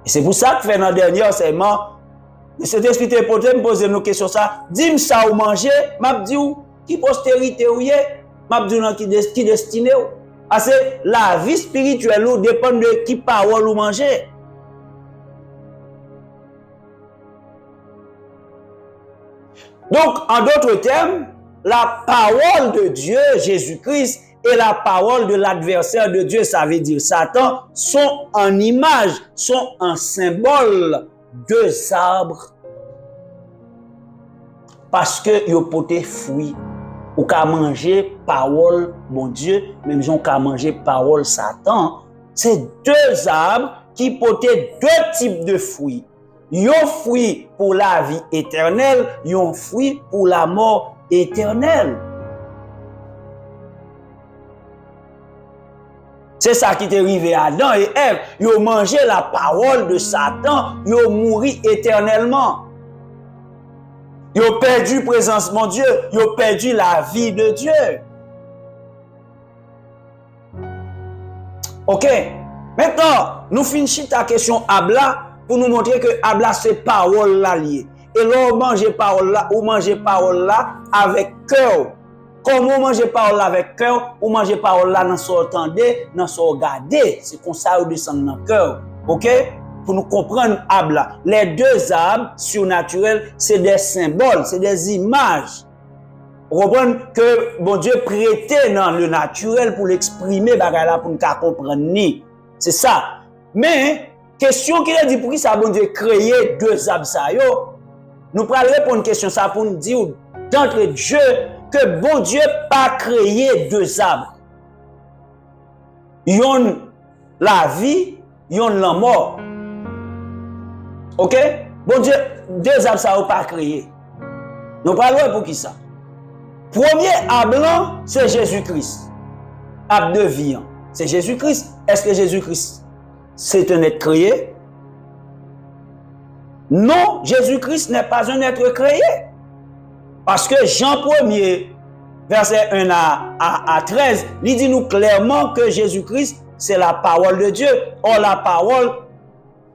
Et c'est pour ça que fait dans le dernier enseignement, cet esprit te me pose une question ça. Dis-moi ça ou manger, m'a dit qui postérité ou yé, m'a dit qui destiné ou. Parce que la vie spirituelle ou dépend de qui parole ou manger. Donc, en d'autres termes, la parole de Dieu, Jésus-Christ, et la parole de l'adversaire de Dieu, ça veut dire Satan, sont en image, sont en symbole deux arbres. Parce que ils portent fruit. Ou qu'à manger parole, mon Dieu, même si on qu'à manger parole Satan, c'est deux arbres qui portent deux types de fruits. Un fruit pour la vie éternelle, un fruit pour la mort éternelle. C'est ça qui est arrivé à Adam et Ève. Ils ont mangé la parole de Satan, ils ont mouru éternellement. Ils ont perdu présence de Dieu, ils ont perdu la vie de Dieu. Ok? Maintenant, nous finissons ta question Abla pour nous montrer que Abla c'est parole là liée. Et là, on mange parole là, ou manger parole là avec cœur. Comment on mange parole avec cœur, ou manger parole là dans son entendé, dans son regardé. C'est comme ça qu'on descend dans le cœur. Ok? Pour nous comprendre Abla. Les deux arbres surnaturels, c'est des symboles, c'est des images. Vous comprenez que bon Dieu prêtait dans le naturel pour l'exprimer, pour nous comprendre. C'est ça. Mais, question qu'il a dit pour qui ça bon Dieu créer deux arbres ça yo? Nous allons répondre à une question ça pour nous dire d'entre Dieu que bon Dieu pas créé deux arbres. Yon la vie, yon la mort. Ok? Bon Dieu, deux arbres ça n'a pas créé. Nous parlons pour qui ça? Premier arbre, c'est Jésus-Christ. Arbre de vie, c'est Jésus-Christ. Est-ce que Jésus-Christ, c'est un être créé? Non, Jésus-Christ n'est pas un être créé. Parce que Jean 1er, verset 1 à 13, il dit nous clairement que Jésus-Christ, c'est la parole de Dieu. Or, la parole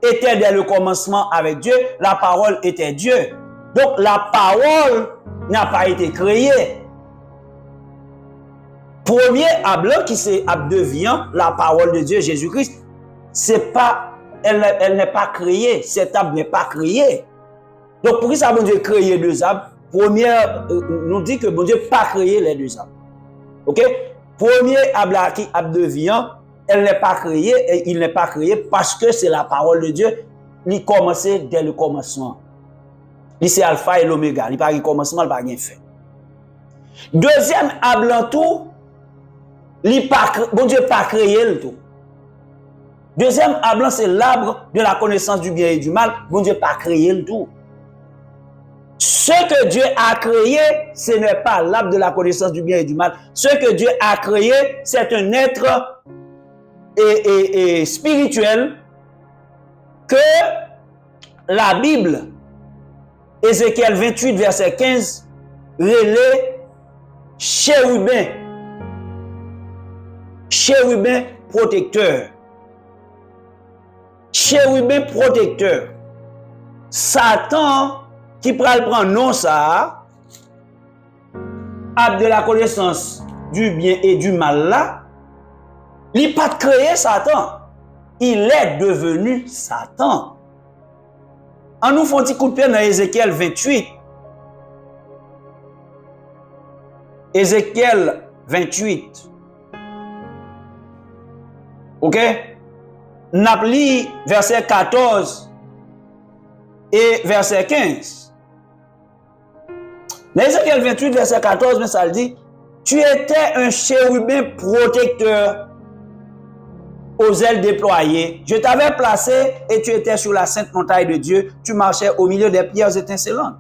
était dès le commencement avec Dieu. La parole était Dieu. Donc, la parole n'a pas été créée. Premier arbre qui c'est arbre de vie, la parole de Dieu, Jésus-Christ, c'est pas elle n'est pas créée. Cet arbre n'est pas créé. Donc, pour qui ça, bon Dieu, créer deux arbres? Première, nous dit que bon Dieu n'a pas créé les deux arbres. Ok? Premier arbre qui arbre de vie, elle n'est pas créée et il n'est pas créé parce que c'est la parole de Dieu. Il commençait dès le commencement. Il c'est alpha et l'oméga. Il n'y a pas de commencement, il n'y a pas de fin. Deuxième arbre en tout, bon Dieu n'a pas créé le tout. Deuxième arbre, c'est l'arbre de la connaissance du bien et du mal. Bon Dieu n'a pas créé le tout. Ce que Dieu a créé, ce n'est pas l'arbre de la connaissance du bien et du mal. Ce que Dieu a créé, c'est un être spirituel que la Bible, Ézéchiel 28, verset 15, relève chérubin. Chérubin protecteur. Chérubin protecteur. Satan, qui prend non ça, arbre de la connaissance du bien et du mal là, il n'a pas créé Satan. Il est devenu Satan. En nous font un petit coup de pied dans Ézéchiel 28. Ézéchiel 28. Ok? Napli, verset 14 et verset 15. Dans Ézéchiel 28, verset 14, mais ça le dit, tu étais un chérubin protecteur aux ailes déployées. Je t'avais placé et tu étais sur la sainte montagne de Dieu. Tu marchais au milieu des pierres étincelantes.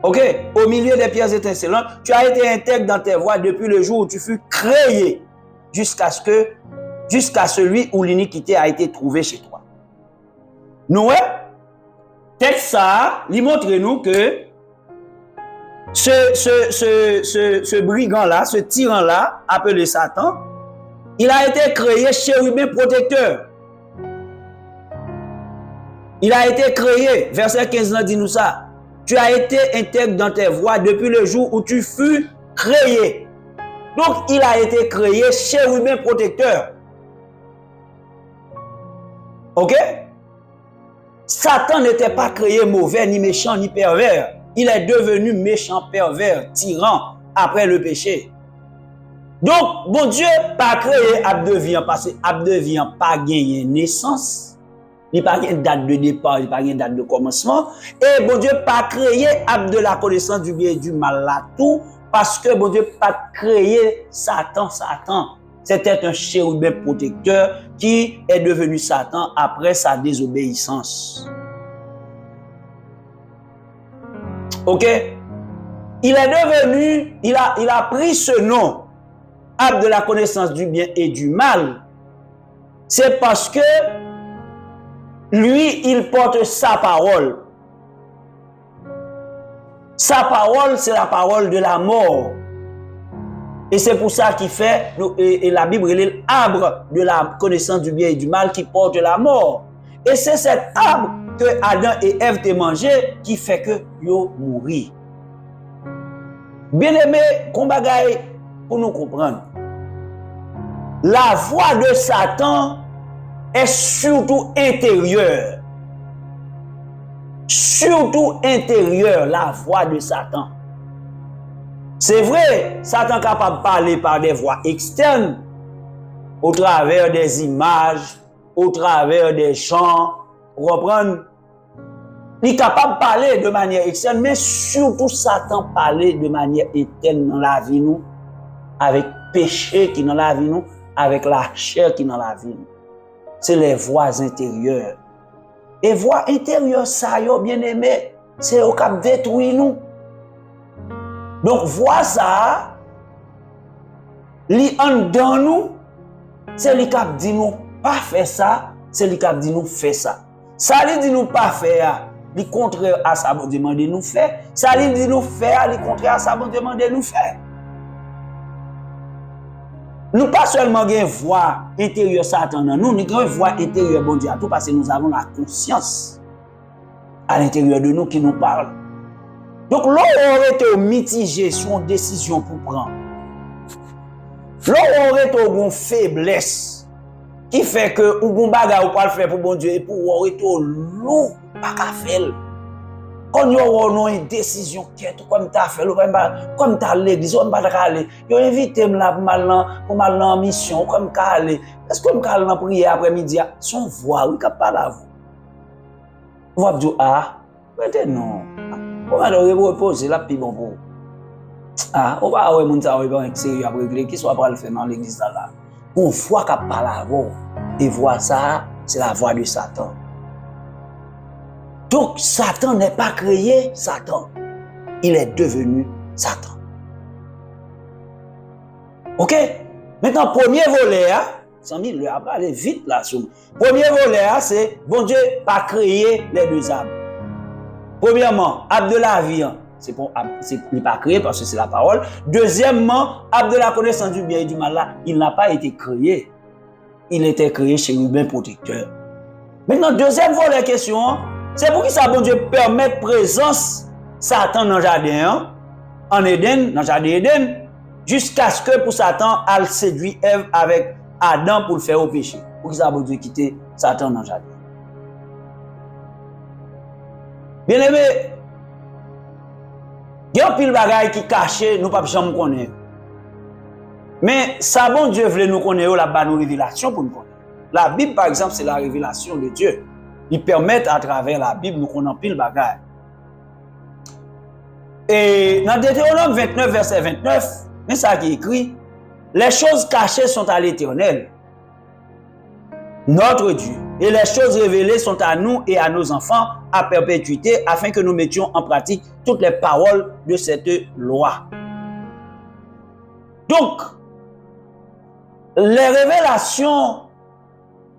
Ok? Au milieu des pierres étincelantes, tu as été intègre dans tes voies depuis le jour où tu fus créé jusqu'à celui où l'iniquité a été trouvée chez toi. Nous, texte ça, il montre nous que ce brigand-là, ce tyran-là, appelé Satan, il a été créé chérubin protecteur. Il a été créé, verset 15 dit nous ça. Tu as été intègre dans tes voies depuis le jour où tu fus créé. Donc, il a été créé chérubin protecteur. Ok? Satan n'était pas créé mauvais, ni méchant, ni pervers. Il est devenu méchant, pervers, tyran après le péché. Donc, bon Dieu pas créé arbre de vie parce que arbre de vie pas gagné naissance, il pas gagné date de départ, il pas gagné date de commencement. Et bon Dieu pas créé arbre de la connaissance du bien et du mal là tout parce que bon Dieu pas créé Satan. C'était un chérubin protecteur qui est devenu Satan après sa désobéissance. Ok? Il est devenu, il a pris ce nom, arbre de la connaissance du bien et du mal. C'est parce que lui, il porte sa parole. Sa parole, c'est la parole de la mort. Et c'est pour ça qu'il fait, et la Bible est l'arbre de la connaissance du bien et du mal qui porte la mort. Et c'est cet arbre que Adam et Ève ont mangé qui fait que yo mourir. Bien aimé, qu'on bagaille pour nous comprendre. La voix de Satan est surtout intérieure. Surtout intérieure, la voix de Satan. C'est vrai, Satan est capable de parler par des voix externes, au travers des images, au travers des chants, vous comprenez? Il est capable de parler de manière externe, mais surtout Satan parler de manière interne dans la vie nous, avec péché qui est dans la vie nous, avec la chair qui est dans la vie nous. C'est les voix intérieures. Et voix intérieures, ça y est, bien aimé, c'est au cap détruire nous. Donc, voix ça, li en dans nous, c'est li cap dit nous pas faire ça, c'est li cap dit nous faire ça. Ça li dit nous pas faire, li contraire à ça bon demande nous faire. Ça li dit nous faire, li contraire à ça bon demande nous faire. Nous pas seulement une voix intérieure Satan dans nous, nous avons une voix intérieure bon Dieu à tout parce que nous avons la conscience à l'intérieur de nous qui nous parle. Donc, là, on aurait été mitigé sur une décision pour prendre. Là, on aurait été une faiblesse. qui fait que ou bon bagage ou pas le faire pour bon Dieu et pour retour lourd pas qu'à faire. Quand yo ont une décision comme t'as fait comme t'as l'église on pas aller. Yo invité me là pour mal en mission comme qu'à aller. Est-ce que me qu'à aller prier après-midi son voix oui qu'a parler à vous. Vous dire ah peut-être non. On va le reposer là puis bon pour. Ah, on va ouais moun ça ouais sérieux après régler qui soit pas le faire dans l'église là. On voit qu'a parler à vous. Et voir ça, c'est la voix de Satan. Donc, Satan n'est pas créé Satan. Il est devenu Satan. OK? Maintenant, premier volet, Samy, le va aller vite là. Premier volet, c'est, bon Dieu pas créé les deux âmes. Premièrement, âme de la vie, il n'est pas créé parce que c'est la parole. Deuxièmement, âme de la connaissance du bien et du mal là, il n'a pas été créé. Il était créé chez l'humain protecteur. Maintenant, deuxième volet question, c'est pour qui ça, bon Dieu, permet présence Satan dans le jardin, en Éden, dans le jardin d'Éden, jusqu'à ce que pour Satan, elle séduit Ève avec Adam pour le faire au péché. Pour qui ça, bon Dieu, quitter Satan dans le jardin. Bien aimé, il y a un pile de bagaille qui caché, nous ne pouvons jamais connaître. Mais ça, bon Dieu voulait nous connaître la bonne révélation pour nous connaître. La Bible, par exemple, c'est la révélation de Dieu. Il permet à travers la Bible nous connaître pile bagaille. Et dans Deutéronome 29, verset 29, c'est ça qui est écrit, les choses cachées sont à l'Éternel, notre Dieu, et les choses révélées sont à nous et à nos enfants à perpétuité, afin que nous mettions en pratique toutes les paroles de cette loi. Donc, les révélations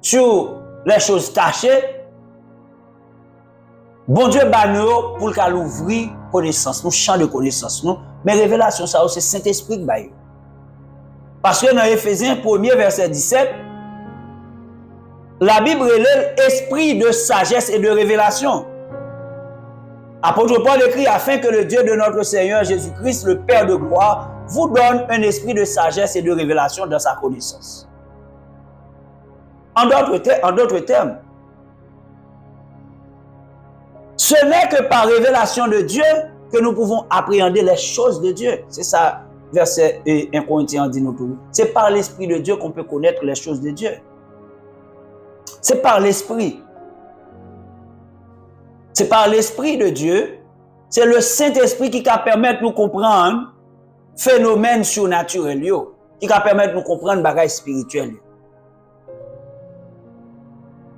sur les choses cachées, bon Dieu bat nous pour qu'elle ouvre connaissance, nous champ de connaissance, nous. Mais révélation ça c'est Saint-Esprit qui bat. Parce que dans Éphésiens 1er verset 17, la Bible relève esprit de sagesse et de révélation. Apôtre Paul écrit afin que le Dieu de notre Seigneur Jésus-Christ, le Père de gloire, vous donne un esprit de sagesse et de révélation dans sa connaissance. En d'autres termes, ce n'est que par révélation de Dieu que nous pouvons appréhender les choses de Dieu. C'est ça, verset 1 Corinthiens dit nous tout. C'est par l'Esprit de Dieu qu'on peut connaître les choses de Dieu. C'est par l'Esprit. C'est par l'Esprit de Dieu. C'est le Saint-Esprit qui va permettre de nous comprendre phénomènes surnaturels, qui va permettre de nous comprendre bagages spirituels.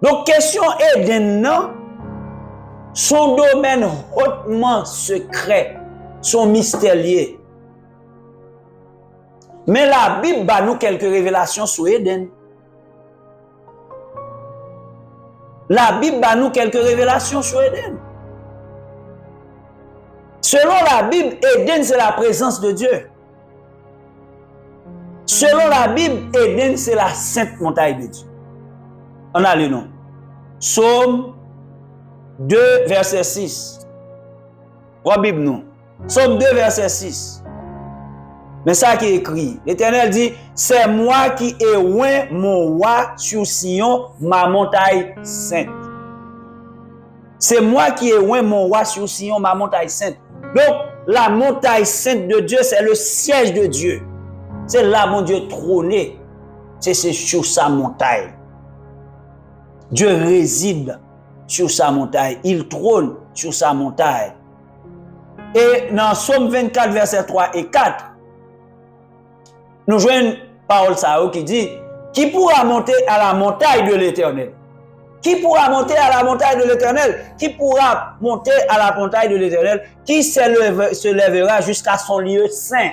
Donc, question Éden, son domaine hautement secret, son mystérieux. Mais la Bible bat nous quelques révélations sur Éden. La Bible bat nous quelques révélations sur Éden. Selon la Bible, Éden, c'est la présence de Dieu. Selon la Bible, Éden, c'est la sainte montagne de Dieu. On a le nom. Psaume 2, verset 6. Wa Bible nous. Psaume 2, verset 6. Mais ça qui est écrit. L'Éternel dit, c'est moi qui ai oint mon roi sur Sion, ma montagne sainte. C'est moi qui ai oint mon roi sur Sion, ma montagne sainte. Donc, la montagne sainte de Dieu, c'est le siège de Dieu. C'est là, mon Dieu, trôné. C'est sur sa montagne. Dieu réside sur sa montagne. Il trône sur sa montagne. Et dans Psaume 24, verset 3 et 4, nous jouons une parole qui dit, qui pourra monter à la montagne de l'Éternel? Qui pourra monter à la montagne de l'Éternel? Qui pourra monter à la montagne de l'Éternel? Qui se lèvera jusqu'à son lieu saint?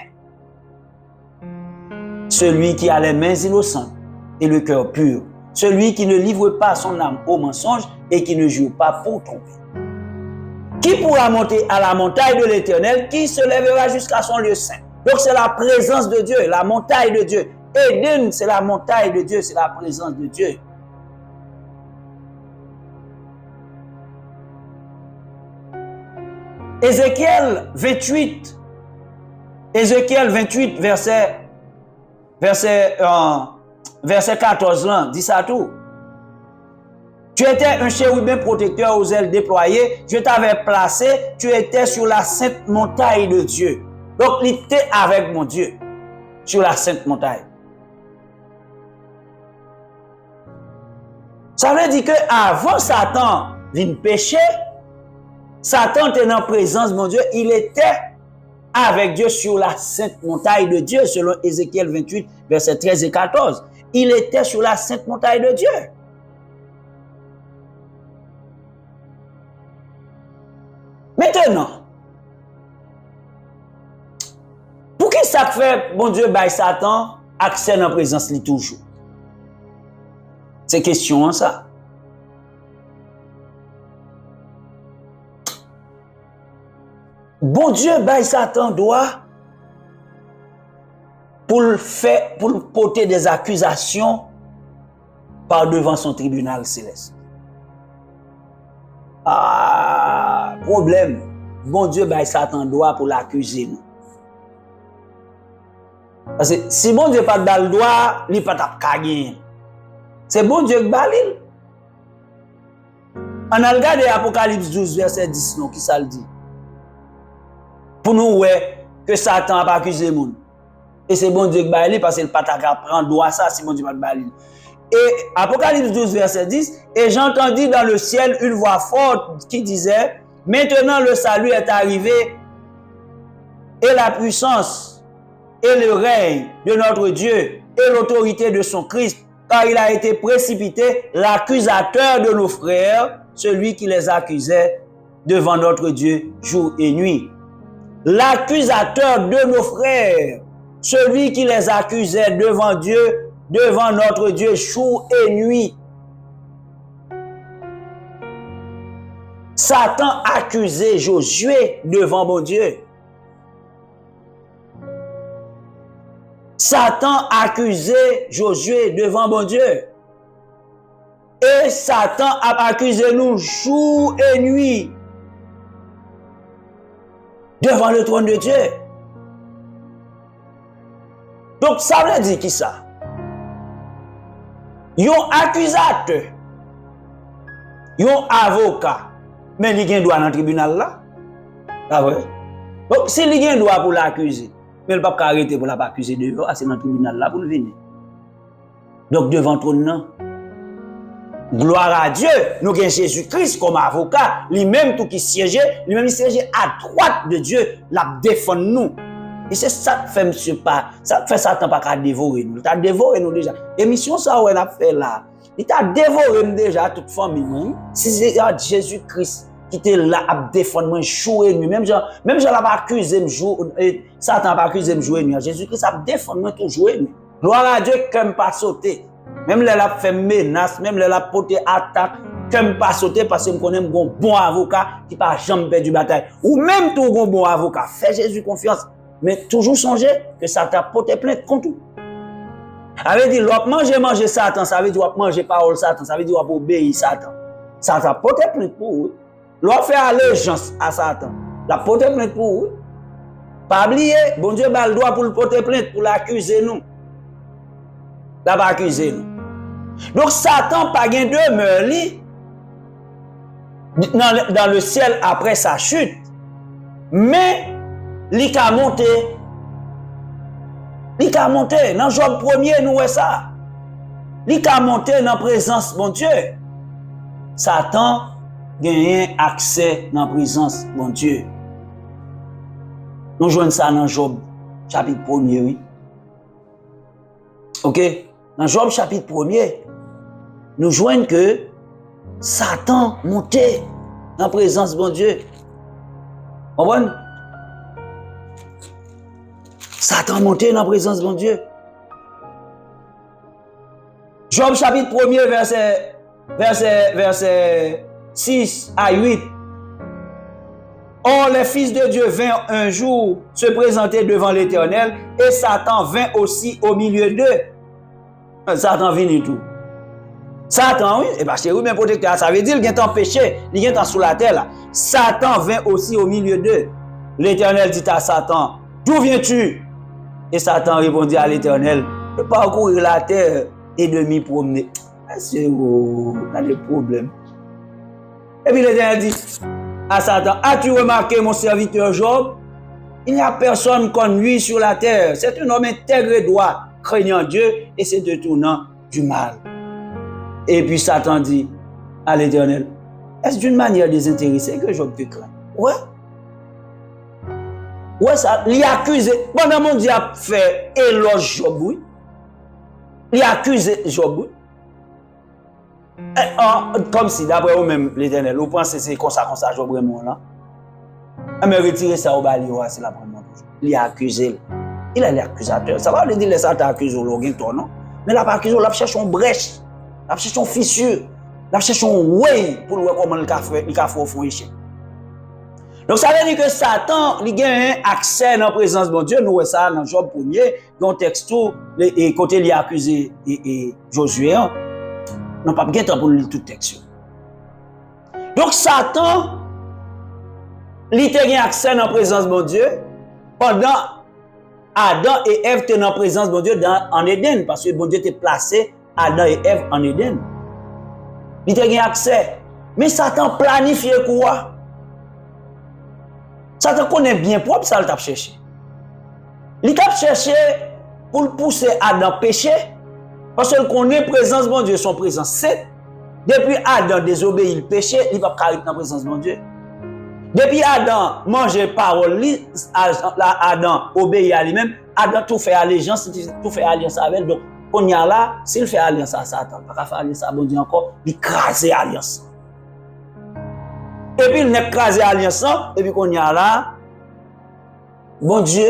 Celui qui a les mains innocentes et le cœur pur. Celui qui ne livre pas son âme au mensonge et qui ne jure pas pour tromper. Qui pourra monter à la montagne de l'Éternel? Qui se lèvera jusqu'à son lieu saint? Donc c'est la présence de Dieu, la montagne de Dieu. Éden, c'est la montagne de Dieu, c'est la présence de Dieu. Ézéchiel 28, verset verset 14 là, dit ça tout. Tu étais un chérubin protecteur aux ailes déployées, je t'avais placé, tu étais sur la sainte montagne de Dieu. Donc, il était avec mon Dieu, sur la sainte montagne. Ça veut dire que avant Satan vienne pécher, Satan était en présence de mon Dieu, il était avec Dieu sur la sainte montagne de Dieu, selon Ézéchiel 28, versets 13 et 14. Il était sur la sainte montagne de Dieu. Maintenant, pour qui ça fait, bon Dieu, by Satan, accès dans la présence li toujours? C'est question ça. Bon Dieu, by Satan doit pour porter des accusations par devant son tribunal céleste. Ah, problème. Bon Dieu, by Satan doit pour l'accuser nous. Parce que si bon Dieu pas dans le droit, il pas t'a gagner. C'est bon Dieu qui balil. On a regardé Apocalypse 12, verset 10, non, qui ça le dit. Pour nous, ouais, que Satan a pas accusé le monde. Et c'est bon Dieu qui balil parce qu'il pas t'a prendre droit ça si bon Dieu pas balil. Et Apocalypse 12, verset 10, et j'entendis dans le ciel une voix forte qui disait, maintenant le salut est arrivé et la puissance et le règne de notre Dieu et l'autorité de son Christ, car il a été précipité l'accusateur de nos frères, celui qui les accusait devant notre Dieu jour et nuit. L'accusateur de nos frères, celui qui les accusait devant Dieu, devant notre Dieu jour et nuit. Satan accusait Josué devant mon Dieu. Satan accusait Josué devant mon Dieu. Et Satan a accusé nous jour et nuit devant le trône de Dieu. Donc ça veut dire qui ça? Yon accusateur, yon avocat, mais il y a un droit dans le tribunal là. Ah ouais? Donc si il y a un droit pour l'accuser, mais il ne peut pas arrêter pour l'accuser dehors, c'est dans le tribunal là pour le venir. Donc devant le trône, gloire à Dieu, nous avons Jésus-Christ comme avocat, lui-même tout qui siégeait, lui-même il siégeait à droite de Dieu, la défend nous. Et c'est ça que fait monsieur pas, ça fait Satan pas qu'à dévorer nous. Il t'a dévoré nous déjà. Émission ça on a fait là. Il t'a dévoré nous déjà toute famille. Si c'est Jésus-Christ qui était là à défendre moi jour et nuit, même Jean l'a pas accusé me jour, Satan pas accusé me jour et nuit. Jésus-Christ a défendre moi toujours et nuit. Gloire à Dieu comme pas sauter. Même là l'a fait menace, même là l'a porté attaque, comme pas sauter parce que me connais un bon avocat qui pas jamais perdu bataille. Ou même tout un bon avocat, fais Jésus confiance. Mais toujours songer que Satan porte plainte contre tout. Ça veut dire, l'on manger Satan, ça veut dire qu'on manger parole Satan, ça veut dire qu'on obéir Satan. Satan porte plainte pour vous. L'on fait allégeance à Satan. La porte plainte pour vous. Pas oublier, bon Dieu a le droit pour le porter plainte, pour l'accuser nous. La pas accuser nous. Donc Satan pas gain demeure dans le ciel après sa chute. Mais li ka monté. Dans Job 1er, nous voyons ça. Li ka monté dans la présence de mon Dieu. Satan gagne accès dans la présence de mon Dieu. Nous jouons ça dans Job chapitre 1er, oui. Ok? Dans Job chapitre 1er, nous jouons que Satan montait dans la présence de mon Dieu. Vous comprenez? Satan monté dans la présence de mon Dieu. Job chapitre 1er, verset 6 à 8. Or, les fils de Dieu vinrent un jour se présenter devant l'Éternel et Satan vint aussi au milieu d'eux. Satan vient et tout. Satan, oui, et parce que oui, mais protecteur, ça veut dire qu'il est en péché, il est en sous la terre là. Satan vint aussi au milieu d'eux. L'Éternel dit à Satan, d'où viens-tu? Et Satan répondit à l'Éternel, je parcourir la terre et demi promener. C'est on a des problèmes. Et puis l'Éternel dit à Satan, as-tu remarqué mon serviteur Job? Il n'y a personne comme lui sur la terre. C'est un homme intègre et droit, craignant Dieu et se détournant du mal. Et puis Satan dit à l'Éternel, est-ce d'une manière désintéressée que Job te craint? Ouais. Ouais, ça, il accuse. Pendant mon Dieu a fait éloge Job, oui. Il accuse Job, oui. Comme si, d'après vous-même, l'Éternel, vous pensez que c'est comme ça, Job vraiment là. Mais retirer ça au bali, c'est la première chose. Il a accusé. Il est l'accusateur. Ça va lui dire, ça t'a accusé au login, toi, non? Mais là, pas accusé, il a cherché une brèche, il a cherché une fissure, il a cherché un way pour voir comment il a fait au fond échec. Donc, ça veut dire que Satan, il a accès à la présence de Dieu. Nous voyons ça dans Job 1er, dans le texte, et côté il a accusé Josué, non pas bien temps pour lire tout le texte. Donc, Satan, il a accès à la présence de Dieu pendant Adam et Ève étaient en présence de Dieu en Éden, parce que bon Dieu était placé Adam et Ève en Éden. Il a accès. Mais Satan planifie quoi? Satan connaît bien propre ça, il t'a cherché. Il t'a cherché pour pousser Adam péché, parce qu'il connaît la présence de Dieu, son présence. C'est depuis Adam désobéit le péché, il va pas dans la présence de Dieu. Depuis Adam mange parole, Adam obéit à lui-même, Adam tout fait allégeance, tout fait alliance avec elle. Donc, on y a là, s'il fait alliance à Satan, pas faire alliance à bon Dieu encore, il crase alliance. Et puis il n'est crasé alliance, et puis qu'on y a là, bon Dieu,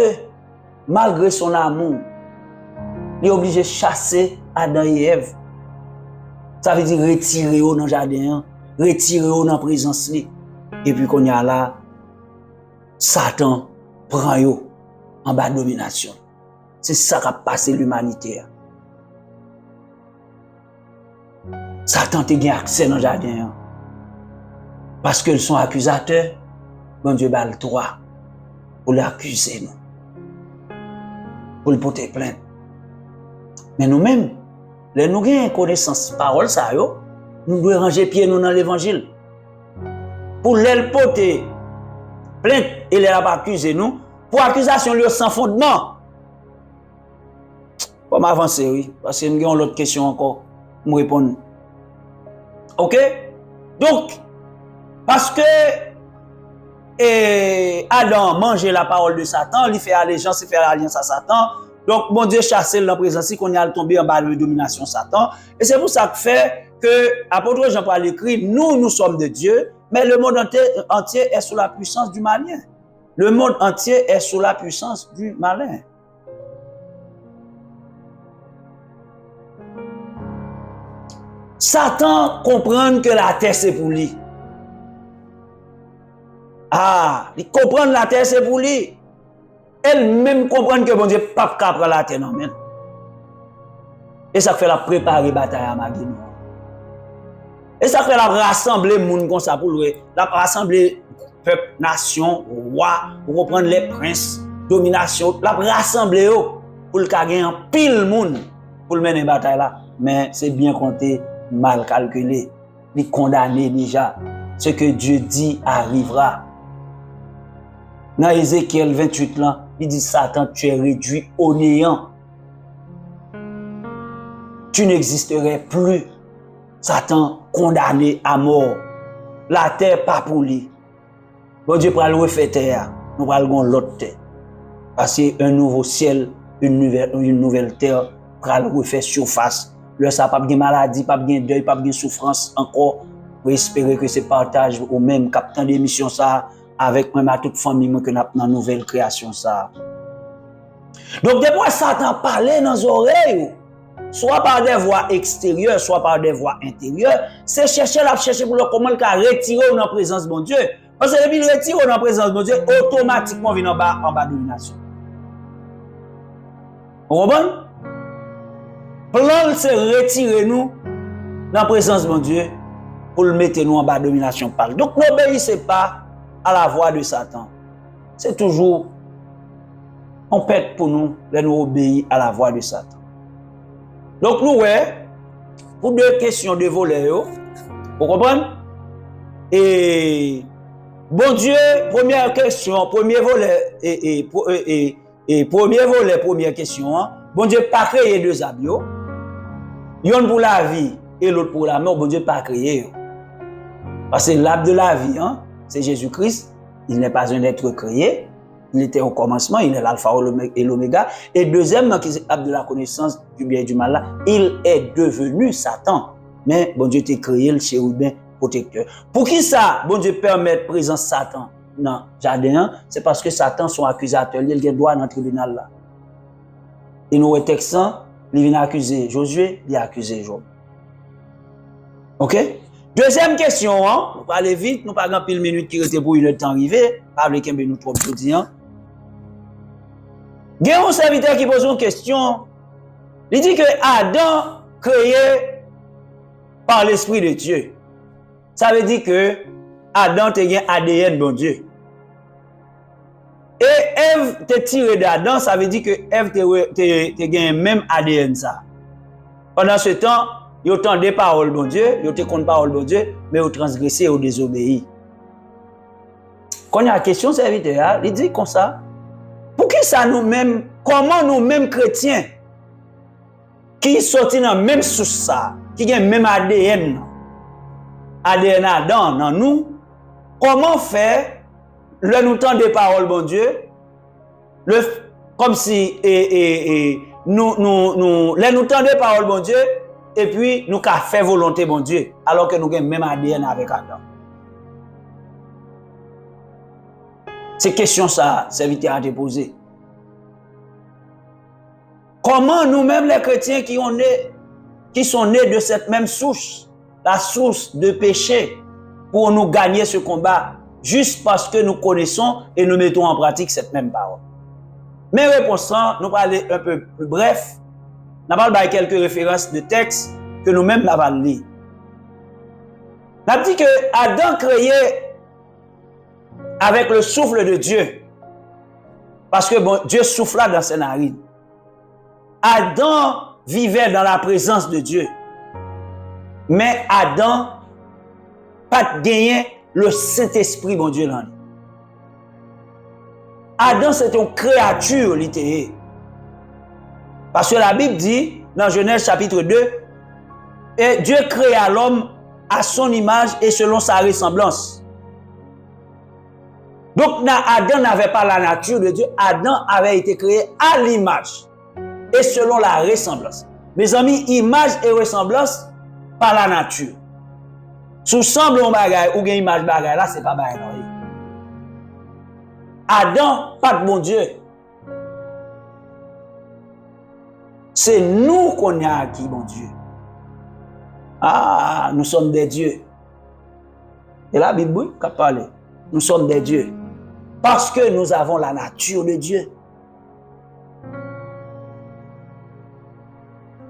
malgré son amour, il est obligé de chasser Adam et Ève. Ça veut dire retirer dans le jardin, retirer dans la présence. Et puis qu'on y a là, Satan prend yo en bas de domination. C'est ça qui a passé l'humanité. Satan a gagné accès dans le jardin. Parce qu'ils sont accusateurs, bon Dieu a le droit pour l'accuser, nous, pour le porter plainte. Mais nous-mêmes, nous avons une connaissance parole, ça, nous devons ranger pied nous dans l'évangile. Pour les porter plainte et les accuser nous, pour accusation sans fondement. Pour m'avancer, oui, parce que nous avons l'autre question encore, nous répondre. Ok? Donc, parce que Adam mangeait la parole de Satan, il fait allégeance, il fait alliance à Satan. Donc, mon Dieu chassé dans la présence, qu'on y a tombé en bas de domination Satan. Et c'est pour ça que fait que l'apôtre Jean-Paul écrit, nous sommes de Dieu, mais le monde entier est sous la puissance du malin. Le monde entier est sous la puissance du malin. Satan comprend que la terre c'est pour lui. Il comprend que la terre c'est pour lui. Elle-même comprend que bon Dieu pas capable la terre non mais. Et ça fait la préparer bataille à Magino. Et ça fait la rassembler monde comme ça pour lui, la rassembler peuple, nation, roi, pour reprendre les princes, domination, la rassembler pour le gagner en pile monde pour mener une bataille là. Mais c'est bien compté, mal calculé, il condamné déjà. Ce que Dieu dit arrivera. Dans Ézéchiel 28 là, il dit Satan, tu es réduit au néant. Tu n'existerais plus. Satan condamné à mort. La terre pas pour lui. Bon Dieu va le refaire terre. Nous allons l'autre terre. Parce qu'un nouveau ciel, une nouvelle terre va le refaire surface. Là, ça pas de maladie, pas de deuil, pas de souffrance encore. Pour espérer que ce partage au même capitaine d'émission ça avec même à toute famille que nous avons dans nouvelle création ça. Donc depuis Satan parlait dans nos oreilles, soit par des voix extérieures, soit par des voix intérieures, c'est chercher pour le comment il retirer dans la présence de mon Dieu. Parce que depuis il retire dans la présence de mon Dieu, automatiquement il vient en bas de domination. Vous comprenez? Plan c'est retirer nous dans la présence de mon Dieu pour le mettre nous en bas de domination. Donc n'obéissez pas à la voix de Satan. C'est toujours on pète pour nous de nous obéir à la voix de Satan. Donc, nous, ouais, pour deux questions de volet, vous comprenez? Et bon Dieu, première question, premier volet, premier volet, première question, hein? Bon Dieu pas créé deux habits, yon pour la vie et l'autre pour la mort, bon Dieu pas créé. Parce que l'arbre de la vie, hein, c'est Jésus-Christ, il n'est pas un être créé, il était au commencement, il est l'alpha et l'oméga. Et deuxièmement, qui est l'arbre de la connaissance du bien et du mal là, il est devenu Satan. Mais bon Dieu t'a créé le chérubin protecteur. Pour qui ça, bon Dieu permet présence Satan dans le jardin, c'est parce que Satan son accusateur, il a droit dans le tribunal là. Et nous, texans, il vient accuser Josué, il a accusé Job. Ok? Deuxième question, hein? Nous allons aller vite, nous pas grand pile minute qui reste pour une temps arrivé, pas avec un nous trop petit, hein? Il y a un serviteur qui pose une question. Il dit que Adam créé par l'Esprit de Dieu. Ça veut dire que Adam te gagne ADN bon Dieu. Et Ève te tiré d'Adam, ça veut dire que Ève te gagne même ADN ça. Pendant ce temps, ils ont des paroles bon Dieu, ils ont des paroles bon Dieu, mais ils ont transgressé, ils ont désobéi. Quand il y a une question, serviteur, il dit comme ça. Pour qui ça nous-mêmes, comment nous-mêmes chrétiens, qui sortent dans la même source ça, qui ont le même ADN Adam dans nous, comment faire le nous temps des paroles, bon Dieu, comme si nous temps des paroles, bon Dieu, et puis nous avons fait volonté, bon Dieu, alors que nous avons le même ADN avec Adam. C'est question ça, serviteur a été posé. Comment nous-mêmes les chrétiens qui sont nés de cette même source, la source de péché, pour nous gagner ce combat, juste parce que nous connaissons et nous mettons en pratique cette même parole. Mes réponses, nous allons aller un peu plus bref. Nous allons avoir quelques références de textes que nous-mêmes nous allons lire. Nous avons dit que Adam créé avec le souffle de Dieu. Parce que bon, Dieu souffla dans ses narines. Adam vivait dans la présence de Dieu. Mais Adam pas gagné le Saint-Esprit, bon Dieu, là. Adam, c'est une créature, littéraire. Parce que la Bible dit, dans Genèse chapitre 2, et Dieu créa l'homme à son image et selon sa ressemblance. Donc, Adam n'avait pas la nature de Dieu. Adam avait été créé à l'image et selon la ressemblance. Mes amis, image et ressemblance par la nature. Sous semble un bagay ou une image bagay, là, c'est pas bagay. Adam, pas de bon Dieu. C'est nous qu'on a acquis, bon Dieu. Ah, nous sommes des dieux. Et la Bible, oui, qu'a parlé. Nous sommes des dieux. Parce que nous avons la nature de Dieu.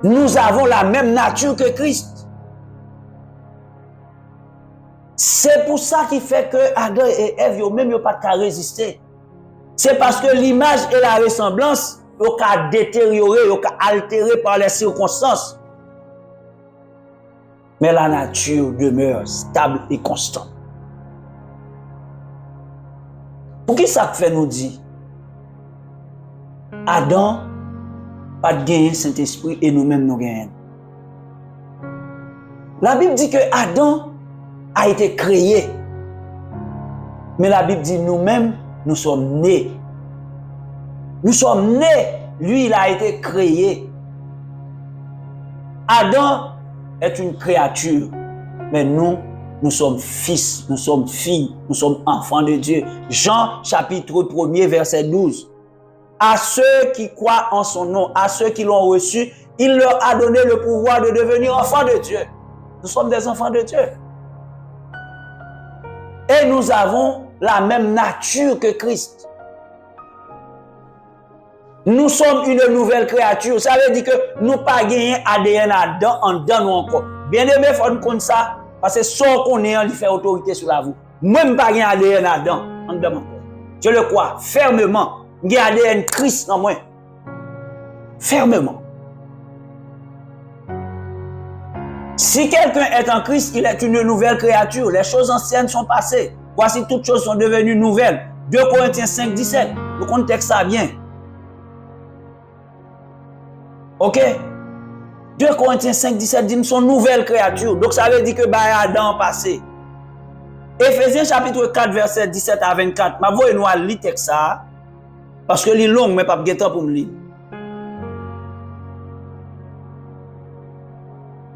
Nous avons la même nature que Christ. C'est pour ça qui fait que Adam et Ève, ils même pas qu'à résister. C'est parce que l'image et la ressemblance, ils sont détériorées, ils sont altérées par les circonstances. Mais la nature demeure stable et constante. Pour qui ça fait nous dire? Adam, pas de gagner Saint-Esprit et nous-mêmes nous gagnons. La Bible dit que Adam a été créé. Mais la Bible dit nous-mêmes, nous sommes nés. Nous sommes nés. Lui, il a été créé. Adam est une créature. Mais nous sommes fils, nous sommes filles, nous sommes enfants de Dieu. Jean chapitre 1er, verset 12. À ceux qui croient en son nom, à ceux qui l'ont reçu, il leur a donné le pouvoir de devenir enfants de Dieu. Nous sommes des enfants de Dieu. Et nous avons la même nature que Christ. Nous sommes une nouvelle créature. Ça veut dire que nous pas gagné ADN en dedans nous encore. Bien aimé, il faut nous connaître ça. Parce que sans qu'on ait il fait autorité sur la vous. Même pas gagné ADN en dedans. Je le crois fermement. J'ai ADN Christ dans moi. Fermement. Si quelqu'un est en Christ, il est une nouvelle créature. Les choses anciennes sont passées. Voici toutes choses sont devenues nouvelles. 2 Corinthiens 5, 17. Le contexte ça bien. Ok? 2 Corinthiens 5, 17 dit sont nouvelles créatures. Donc ça veut dire que Adam passé. Éphésiens chapitre 4, verset 17 à 24. Ma voix nous a lu texte ça. Parce que c'est long, mais pas de temps pour me lire.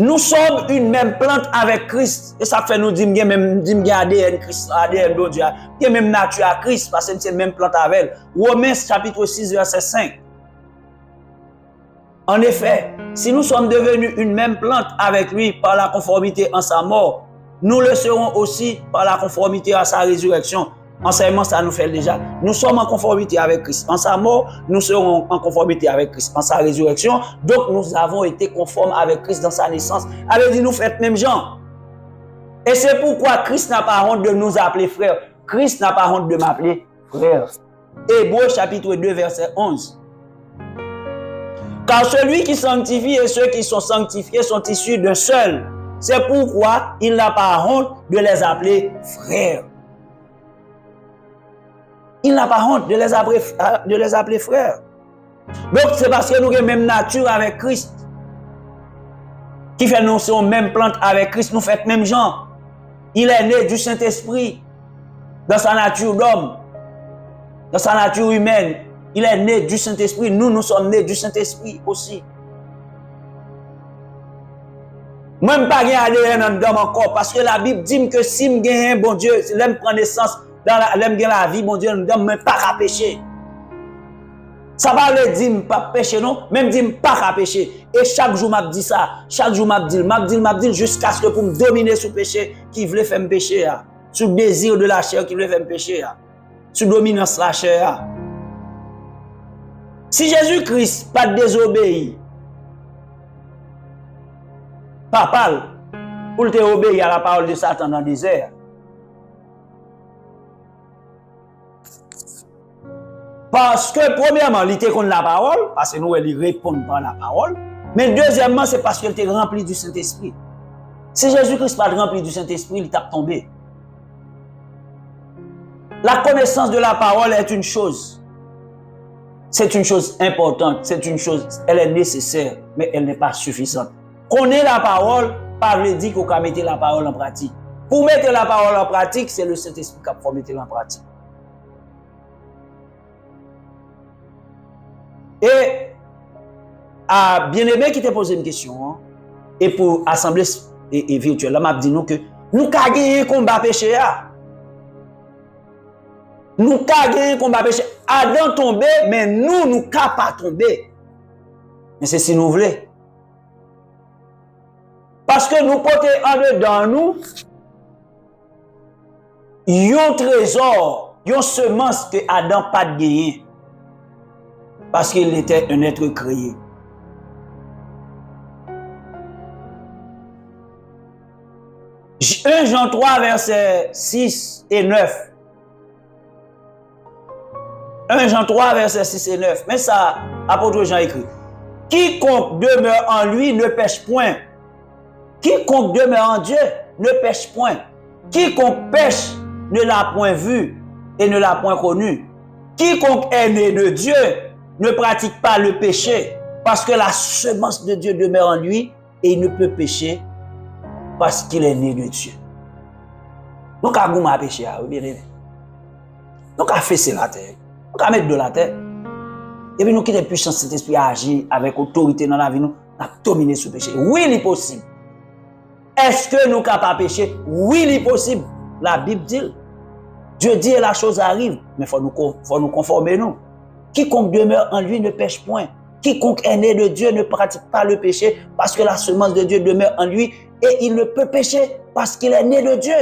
Nous sommes une même plante avec Christ. Et ça fait nous dire que même ADN Christ, ADN de Dieu, il y a même nature à Christ, parce que c'est même plante avec elle. Romains chapitre 6, verset 5. En effet, si nous sommes devenus une même plante avec lui par la conformité en sa mort, nous le serons aussi par la conformité à sa résurrection. Enseignement, ça nous fait déjà. Nous sommes en conformité avec Christ. En sa mort, nous serons en conformité avec Christ. En sa résurrection, donc nous avons été conformes avec Christ dans sa naissance. Alors, dit nous faites même genre. Et c'est pourquoi Christ n'a pas honte de nous appeler frères. Christ n'a pas honte de m'appeler frère. Hébreux chapitre 2, verset 11. Car celui qui sanctifie et ceux qui sont sanctifiés sont issus d'un seul. C'est pourquoi il n'a pas honte de les appeler frères. Il n'a pas honte de les appeler frères. Donc c'est parce que nous avons la même nature avec Christ. Qui fait nous sommes même plante avec Christ, nous faisons même genre. Il est né du Saint-Esprit dans sa nature d'homme, dans sa nature humaine. Il est né du Saint-Esprit. Nous sommes nés du Saint-Esprit aussi. Même pas ADN dans mon corps, parce que la Bible dit que si je gagne un bon Dieu, l'aime prend naissance dans la vie, mon Dieu, je ne pas à pécher. Ça va le dire pas pécher non, même dire pas à pécher. Et chaque jour m'a dit ça, chaque jour m'a dit jusqu'à ce que pour me dominer sur péché qui voulait faire me pécher, sur le désir de la chair qui voulait faire me pécher, sur dominance de la chair. Si Jésus-Christ pas désobéi, pas parle, pour te obéir à la parole de Satan dans le désert. Parce que, premièrement, il était contre la parole, parce que nous, il répond par la parole. Mais deuxièmement, c'est parce qu'il était rempli du Saint-Esprit. Si Jésus-Christ n'est pas rempli du Saint-Esprit, il tape tombé. La connaissance de la parole est une chose. C'est une chose importante, c'est une chose, elle est nécessaire, mais elle n'est pas suffisante. Connaître la parole, pas veut dire qu'on peut mettre la parole en pratique. Pour mettre la parole en pratique, c'est le Saint-Esprit qui peut mettre en pratique. Et à bien-aimé qui t'a posé une question, et pour assemblée et virtuelle, là, m'a dit nous que nous avons gagné un combat péché. Nous avons gagné un combat péché. Adam tombé, mais nous ne pouvons pas tomber. Mais c'est si nous voulons. Parce que nous portons en dedans nous un trésor, une semence que Adam n'a pas gagné. Parce qu'il était un être créé. « 1 Jean 3, versets 6 et 9. 1 Jean 3, versets 6 et 9. Mais ça, apôtre Jean écrit. Quiconque demeure en lui ne pêche point. Quiconque demeure en Dieu ne pêche point. Quiconque pêche ne l'a point vu et ne l'a point connu. Quiconque est né de Dieu ne pratique pas le péché parce que la semence de Dieu demeure en lui et il ne peut pécher parce qu'il est né de Dieu. Donc, à goût à pécher, bien aimé. Donc, à fesser la terre. Donc, à mettre de la terre. Et puis, nous qui avons puissance de cet esprit à agir avec autorité dans la vie, nous à dominer ce péché. Oui, il est possible. Est-ce que nous sommes capables de pécher? Oui, il est possible. La Bible dit. Dieu dit et la chose arrive. Mais il faut nous conformer, nous. Quiconque demeure en lui ne pêche point. Quiconque est né de Dieu ne pratique pas le péché parce que la semence de Dieu demeure en lui et il ne peut pécher parce qu'il est né de Dieu.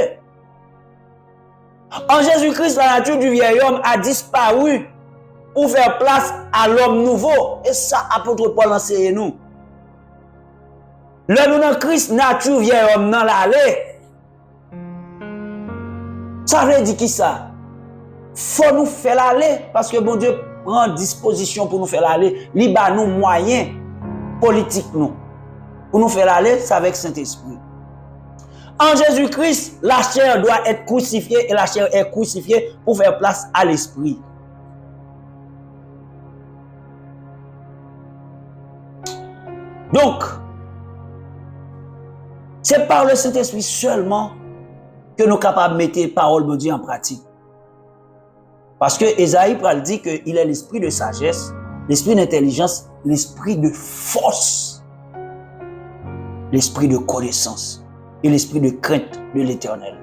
En Jésus-Christ, la nature du vieil homme a disparu pour faire place à l'homme nouveau. Et ça, apôtre Paul enseigne nous. Le nous dans Christ, nature vieil homme dans l'allée. Ça veut dire qui ça? Faut nous faire l'aller parce que bon Dieu prend disposition pour nous faire l'aller. Il bat nous moyens politiques nous. Pour nous faire aller, c'est avec Saint-Esprit. En Jésus-Christ, la chair doit être crucifiée et la chair est crucifiée pour faire place à l'Esprit. Donc, c'est par le Saint-Esprit seulement que nous sommes capables de mettre la parole de Dieu en pratique. Parce que Ésaïe dit qu'il est l'esprit de sagesse, l'esprit d'intelligence, l'esprit de force, l'esprit de connaissance et l'esprit de crainte de l'Éternel.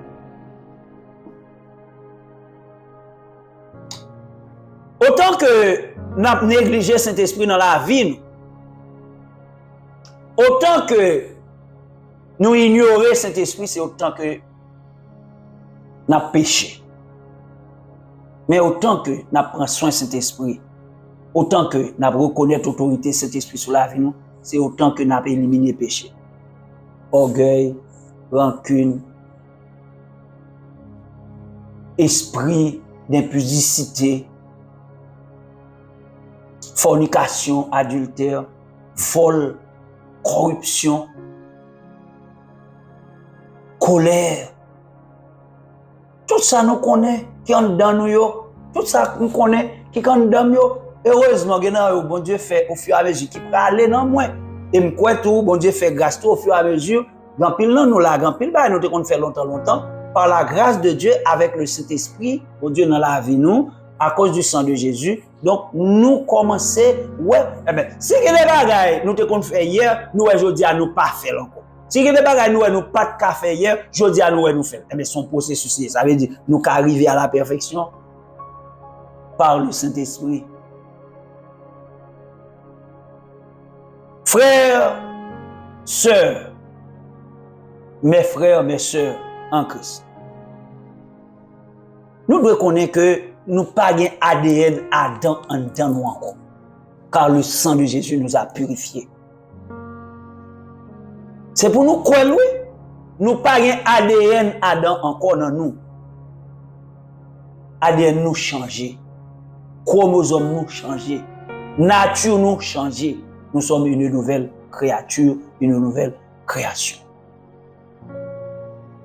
Autant que nous avons négligé Saint-Esprit dans la vie, autant que nous ignorons Saint-Esprit, c'est autant que nous avons péché. Mais autant que nous prenons soin de Saint-Esprit, autant que nous reconnaissons l'autorité de Saint-Esprit sur la vie, c'est autant que nous avons éliminé le péché. Orgueil, rancune, esprit d'impudicité, fornication, adultère, vol, corruption, colère. Tout ça nous connaît, qui est dans nous, tout ça nous connaît, qui est dans nous. Heureusement, bon Dieu fait au fur et à mesure qui peut aller dans moi. Et je crois tout, bon Dieu fait grâce tout au fur et à mesure. Grand pile nous la grand pile nous te fait longtemps par la grâce de Dieu avec le Saint-Esprit, bon Dieu dans la vie nous à cause du sang de Jésus. Donc nous commençons si il y a des bagages nous te fait hier, nous aujourd'hui à nous pas faire encore. Si il y a des bagages nous pas de café hier, aujourd'hui à nous faire. Mais son processus ça veut dire nous arriver à la perfection par le Saint-Esprit. Frères, sœurs, mes frères, mes sœurs en Christ. Nous devons connaître que nous n'avons pas d'ADN Adam en dedans nous encore. Car le sang de Jésus nous a purifiés. C'est pour nous croire, oui. Nous n'avons pas d'ADN Adam encore dans nous. ADN nous changé. Chromosome nous changé. Nature nous changé. Nous sommes une nouvelle créature, une nouvelle création.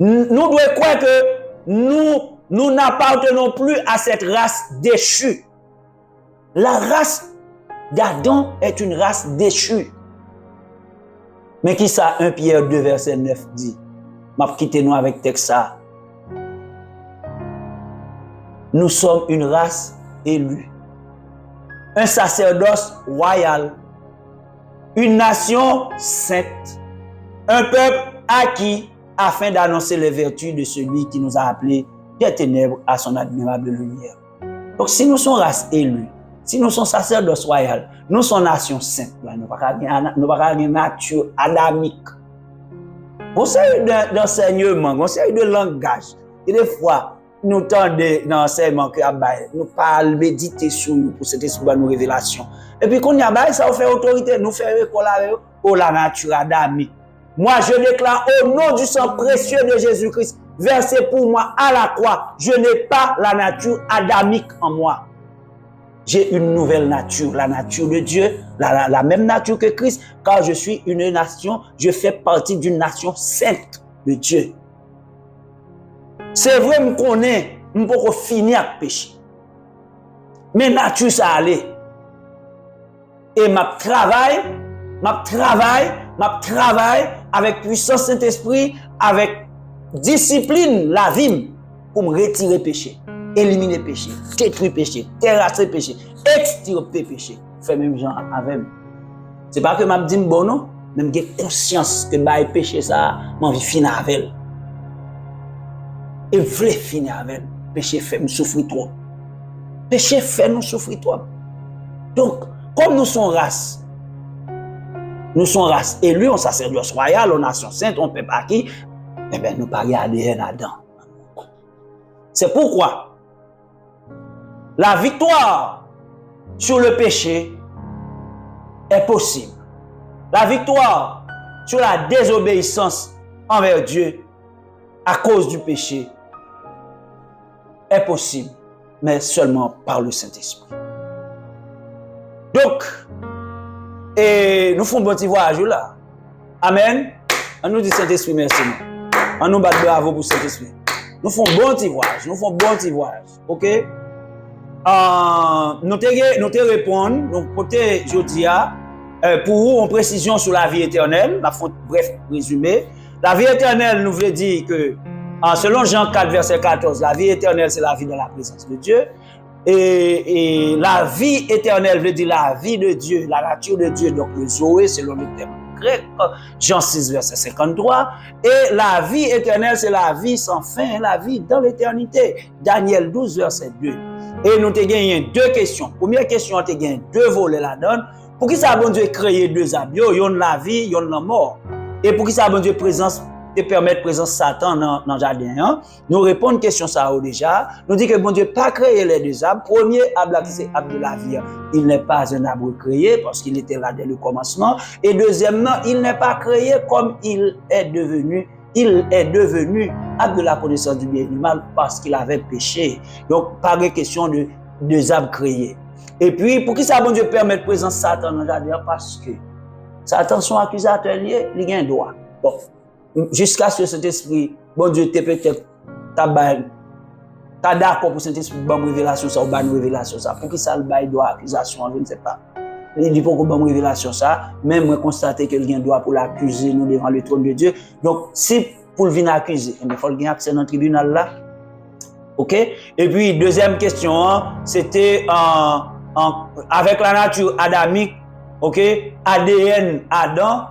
Nous devons croire que nous n'appartenons plus à cette race déchue. La race d'Adam est une race déchue. Mais qui ça, 1 Pierre 2, verset 9 dit? M'a quitté nous avec texte ça. Nous sommes une race élue. Un sacerdoce royal. Une nation sainte. Un peuple acquis afin d'annoncer les vertus de celui qui nous a appelés des ténèbres à son admirable lumière. Donc si nous sommes race élue, si nous sommes sacerdoce royal, nous sommes nation sainte, nous n'avons pas une nature adamique. On sait d'enseignement, on sait de langage. Et des fois, nous tendons dans l'enseignement que nous parlons, méditer sur nous pour cette esprit de nos révélations. Et puis quand il y a ça fait autorité, nous fait école pour la nature adamique. Moi, je déclare au nom du sang précieux de Jésus-Christ, versé pour moi à la croix, je n'ai pas la nature adamique en moi. J'ai une nouvelle nature, la nature de Dieu, la même nature que Christ, car je suis une nation, je fais partie d'une nation sainte de Dieu. C'est vrai, je connais, je peux finir avec le péché. Mais nature, ça allait. Et ma travail avec puissance Saint-Esprit, avec discipline, la vie, pour me retirer le péché, éliminer le péché, détruire le péché, terrasser le péché, extirper le péché. Fait même gens avec moi. C'est pas que je dis bon non, même j'ai conscience que le péché ça, j'ai envie de finir avec elle. Et je veux finir avec elle. Le péché fait nous souffrir trop. Le péché fait nous souffrir trop. Donc, comme nous sommes race élue, on sacerdoce royal, on nation sainte, on peuple acquis, eh bien, nous pas regarder là-dedans. C'est pourquoi la victoire sur le péché est possible. La victoire sur la désobéissance envers Dieu à cause du péché est possible, mais seulement par le Saint-Esprit. Donc, et nous faisons un petit voyage là. Amen. On nous dit Saint-Esprit, merci. On nous bat bravo pour Saint-Esprit. Nous faisons bon petit voyage. Nous faisons bon petit voyage. OK? Nous te répondre. Donc, côté jeudi, pour vous, en précision sur la vie éternelle. Nous faisons bref résumé. La vie éternelle nous veut dire que, selon Jean 4, verset 14, la vie éternelle, c'est la vie dans la présence de Dieu. Et la vie éternelle veut dire la vie de Dieu, la nature de Dieu, donc le Zoé, selon le terme grec, Jean 6, verset 53. Et la vie éternelle, c'est la vie sans fin, la vie dans l'éternité. Daniel 12, verset 2. Et nous te gagné deux questions. Première question, on te gagné deux volets là-dedans. Pour qui ça, bon Dieu, créer deux abios, yon la vie, yon la mort. Et pour qui ça, bon Dieu, présence, te permettre présence Satan dans le jardin, hein? Nous répondons à question ça déjà. Nous dit que bon Dieu pas créé les deux arbres. Premier arbre qui c'est arbre de la vie. Il n'est pas un arbre créé parce qu'il était là dès le commencement. Et deuxièmement, il n'est pas créé comme il est devenu arbre de la connaissance du bien et du mal parce qu'il avait péché. Donc pas de question de deux arbres créés. Et puis pour qui ça bon Dieu permettre présence Satan dans le jardin parce que Satan son accusateur lié, il a un droit. Bon. Jusqu'à ce que cet esprit, bon Dieu, t'es peut-être, t'as d'accord pour cet esprit, bonne révélation, ça, ou bonne révélation, ça. Pour qui ça le bail droit accusation, je ne sais pas. Il dit pourquoi bonne révélation, ça. Même moi, constater que quelqu'un doit pour l'accuser, nous, devant le trône de Dieu. Donc, si pour le venir accuser, il faut qu'il y ait accès dans le tribunal là. OK? Et puis, deuxième question, c'était avec la nature adamique, OK? ADN Adam.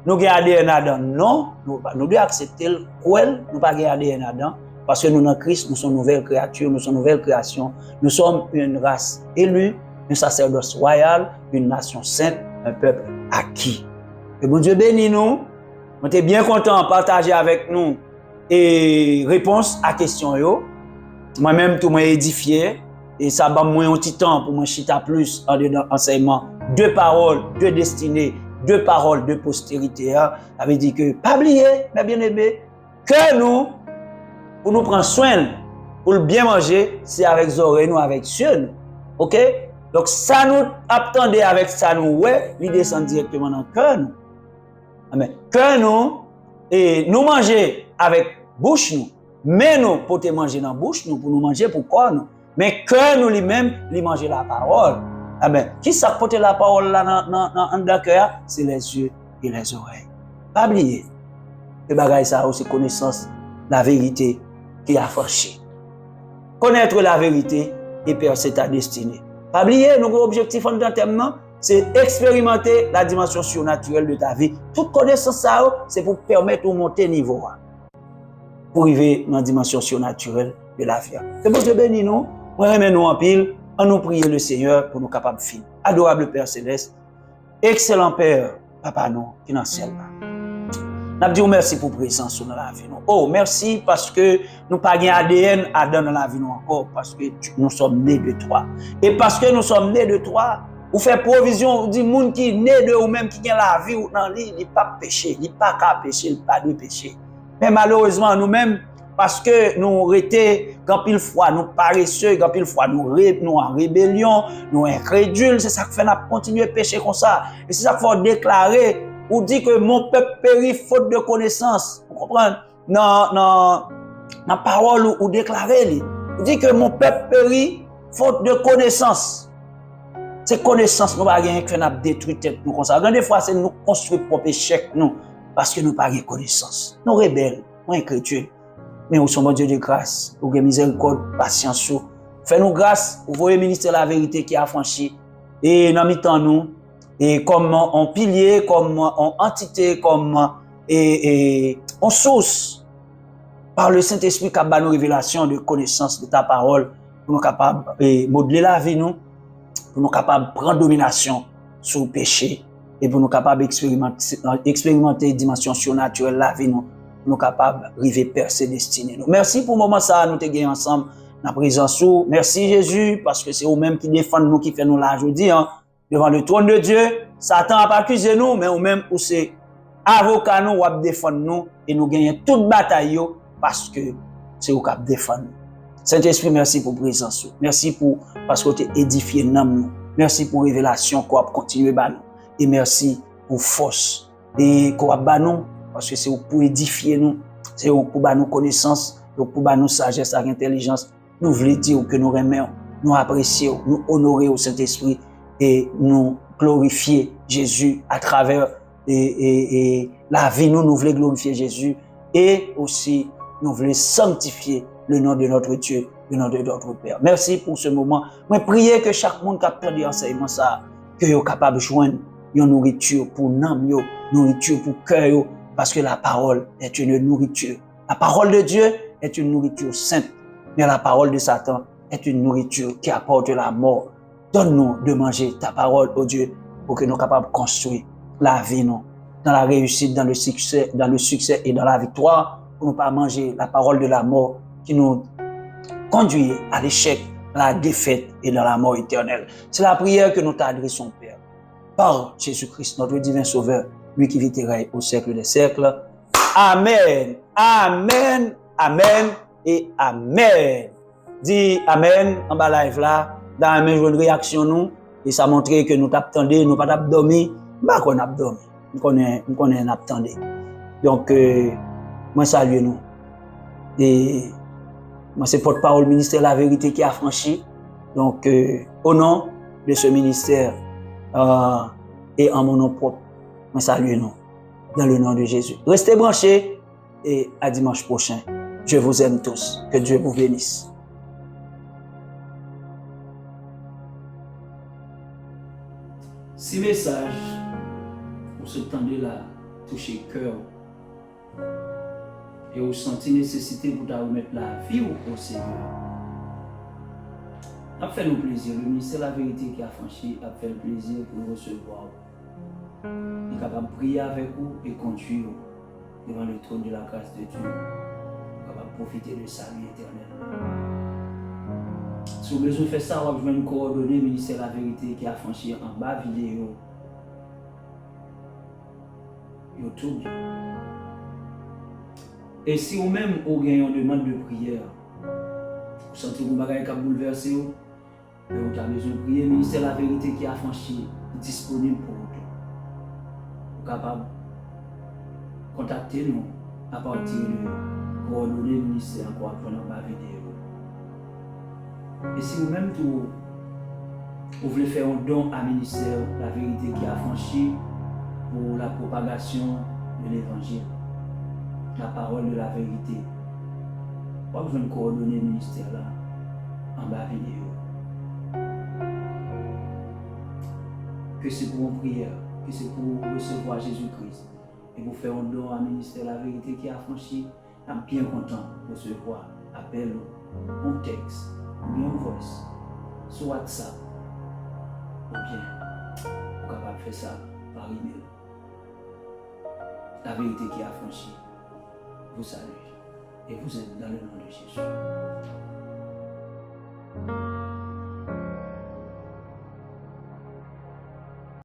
Nous avons ADN Adam, non, nous devons accepter le quoi, nous pas ADN Adam, parce que nous, dans Christ, nous sommes une nouvelle créature, nous sommes une nouvelle création, nous sommes une race élue, un sacerdoce royal, une nation sainte, un peuple acquis. Et bon Dieu bénit nous, on était bien content de partager avec nous et réponse à question yo. Moi-même, tout m'a édifié, et ça va moins un petit temps pour moi chita plus en dedans enseignement, deux paroles, deux destinées. Deux paroles de postérité, ça veut dire que, pas oublier, mes bien-aimés, que nous, pour nous prendre soin, pour le bien manger, c'est avec oreilles, nous, avec yeux. OK? Donc, ça nous attendait avec ça, nous, ouais, il descend directement dans le cœur, nous. Amen. Que nous, et nous manger avec bouche, nous, mais nous, pour te manger dans la bouche, nous, pour nous manger pour corps, nous. Mais que nous, lui-même, lui manger la parole. Amen. Qui s'apporte la parole là dans le cœur? C'est les yeux et les oreilles. Pas oublier. Le bagage ça aussi connaissance, la vérité qui a franchi. Connaître la vérité et percer ta destinée. Pas oublier, notre objectif en termes, c'est expérimenter la dimension surnaturelle de ta vie. Toute connaissance ça, c'est pour permettre de monter niveau. Pour arriver dans la dimension surnaturelle de la vie. Que bon Dieu bénisse nous. Moi, remets-nous en pile. On nous prie le Seigneur pour nous capables de finir. Adorable Père Céleste, excellent Père, Papa nous, qui est dans le ciel. Nous disons merci pour la présence dans la vie. Oh, merci parce que nous n'avons pas d'ADN à donner dans la vie encore, parce que nous sommes nés de toi. Et parce que nous sommes nés de toi, vous faites provision, vous dites, les gens qui sont nés de ou même qui ont la vie, ils ne pas péché, ils ne pas qu'à pécher, ils ne pas de péché. Mais malheureusement, nous-mêmes, parce que nous étions, quand pile fois, nous paresseux, quand pile fois, nous en rébellion, nous incrédules, c'est ça qui fait nous continuer à pécher comme ça. Et c'est ça qu'il faut déclarer, ou dire que mon peuple périt faute de connaissance. Vous comprenez? Dans la parole ou déclarer, vous dit que mon peuple périt faute de connaissance. C'est connaissance, nous n'avons rien qui fait nous détruire tête nous comme ça. Des fois, c'est nous construire propre échec, nous, parce que nous n'avons pas de connaissance. Nous rebelles, nous incrédules. Mais nous sommes Dieu de grâce, pour miséricorde, patience. Fais-nous grâce, pour voyer ministère de la vérité qui a franchi. Et nous mettons nous, et comme un pilier, comme une entité, comme en source, par le Saint-Esprit qui a donné nos révélations de connaissance de ta parole, pour nous capables de modeler la vie, nous, pour nous capables de prendre domination sur le péché, et pour nous capables d'expérimenter une dimension surnaturelle de la vie, nous. Nous sommes capables d'arriver à percer destinée. Merci pour le moment ça, nous te gagnons ensemble dans la présence. Merci Jésus, parce que c'est vous-même qui défendent nous, qui fait nous là aujourd'hui, devant le trône de Dieu. Satan n'a pas accusé nous, mais vous-même, vous c'est avocat nous, vous défendre nous, et nous gagnons toute bataille, parce que c'est vous qui défendent nous. Saint-Esprit, merci pour la présence. Merci parce que tu as édifié nous. Merci pour la révélation qu'on a continué à nous. Et merci pour la force et qu'on va nous, parce que c'est pour édifier nous, c'est pour nous connaissance, pour nous sagesse et intelligence. Nous voulons dire que nous remercions, nous apprécions, nous honorer au Saint-Esprit et nous glorifier Jésus à travers et la vie. Nous voulons glorifier Jésus et aussi nous voulons sanctifier le nom de notre Dieu, le nom de notre Père. Merci pour ce moment. Moi, prier que chaque monde qui a entendu enseignement ça, que soient capable de joindre une nourriture pour l'âme, une nourriture pour le cœur, parce que la parole est une nourriture. La parole de Dieu est une nourriture sainte, mais la parole de Satan est une nourriture qui apporte la mort. Donne-nous de manger ta parole, oh Dieu, pour que nous soyons capables de construire la vie, nous, dans la réussite, dans le succès et dans la victoire, pour ne pas manger la parole de la mort qui nous conduit à l'échec, à la défaite et dans la mort éternelle. C'est la prière que nous t'adressons, Père, par Jésus-Christ, notre divin Sauveur, lui qui vit et règne au siècle des siècles. Amen, amen, amen et amen. Dis amen en bas live là, dans la même une réaction nous, et ça montre que nous t'attendons, nous pas t'abdormi, bah qu'on a dormi, nous connaît n'attendait. Donc moi salue nous. Et moi c'est porte-parole ministère La Vérité qui a franchi. Donc au nom de ce ministère et en mon nom propre, moi salue nous dans le nom de Jésus. Restez branchés et à dimanche prochain. Je vous aime tous. Que Dieu vous bénisse. Si message pour ce temps-là toucher cœur et vous sentez nécessité pour remettre la vie au Seigneur, a fait nous plaisir. Le ministère La Vérité qui a franchi a fait le plaisir pour nous recevoir. Il est capable de prier avec vous et conduire devant le trône de la grâce de Dieu. Il est capable de profiter de sa vie éternelle. Si vous avez besoin de faire ça, vous avez une coordonnée ministère La Vérité qui a franchi en bas vidéo YouTube. Et si vous-même vous avez une demande de prière, vous sentez que vous avez un bouleversé, vous avez besoin de prier, ministère La Vérité qui a franchi disponible pour vous. Vous êtes capable de contacter nous à partir de coordonnées ministère encore en bas vidéo. Et si vous-même vous voulez faire un don à ministère La Vérité qui a franchi pour la propagation de l'évangile, la parole de la vérité, vous avez besoin de coordonner le ministère là en bas vidéo. Que c'est pour une prière, que c'est pour recevoir Jésus-Christ et pour faire un don à ministère La Vérité qui a franchi, je suis bien content de recevoir appel, un texte, ou bien une voice sur WhatsApp, ou bien vous êtes capable de faire ça par email. La Vérité qui a franchi vous salue et vous aime dans le nom de Jésus.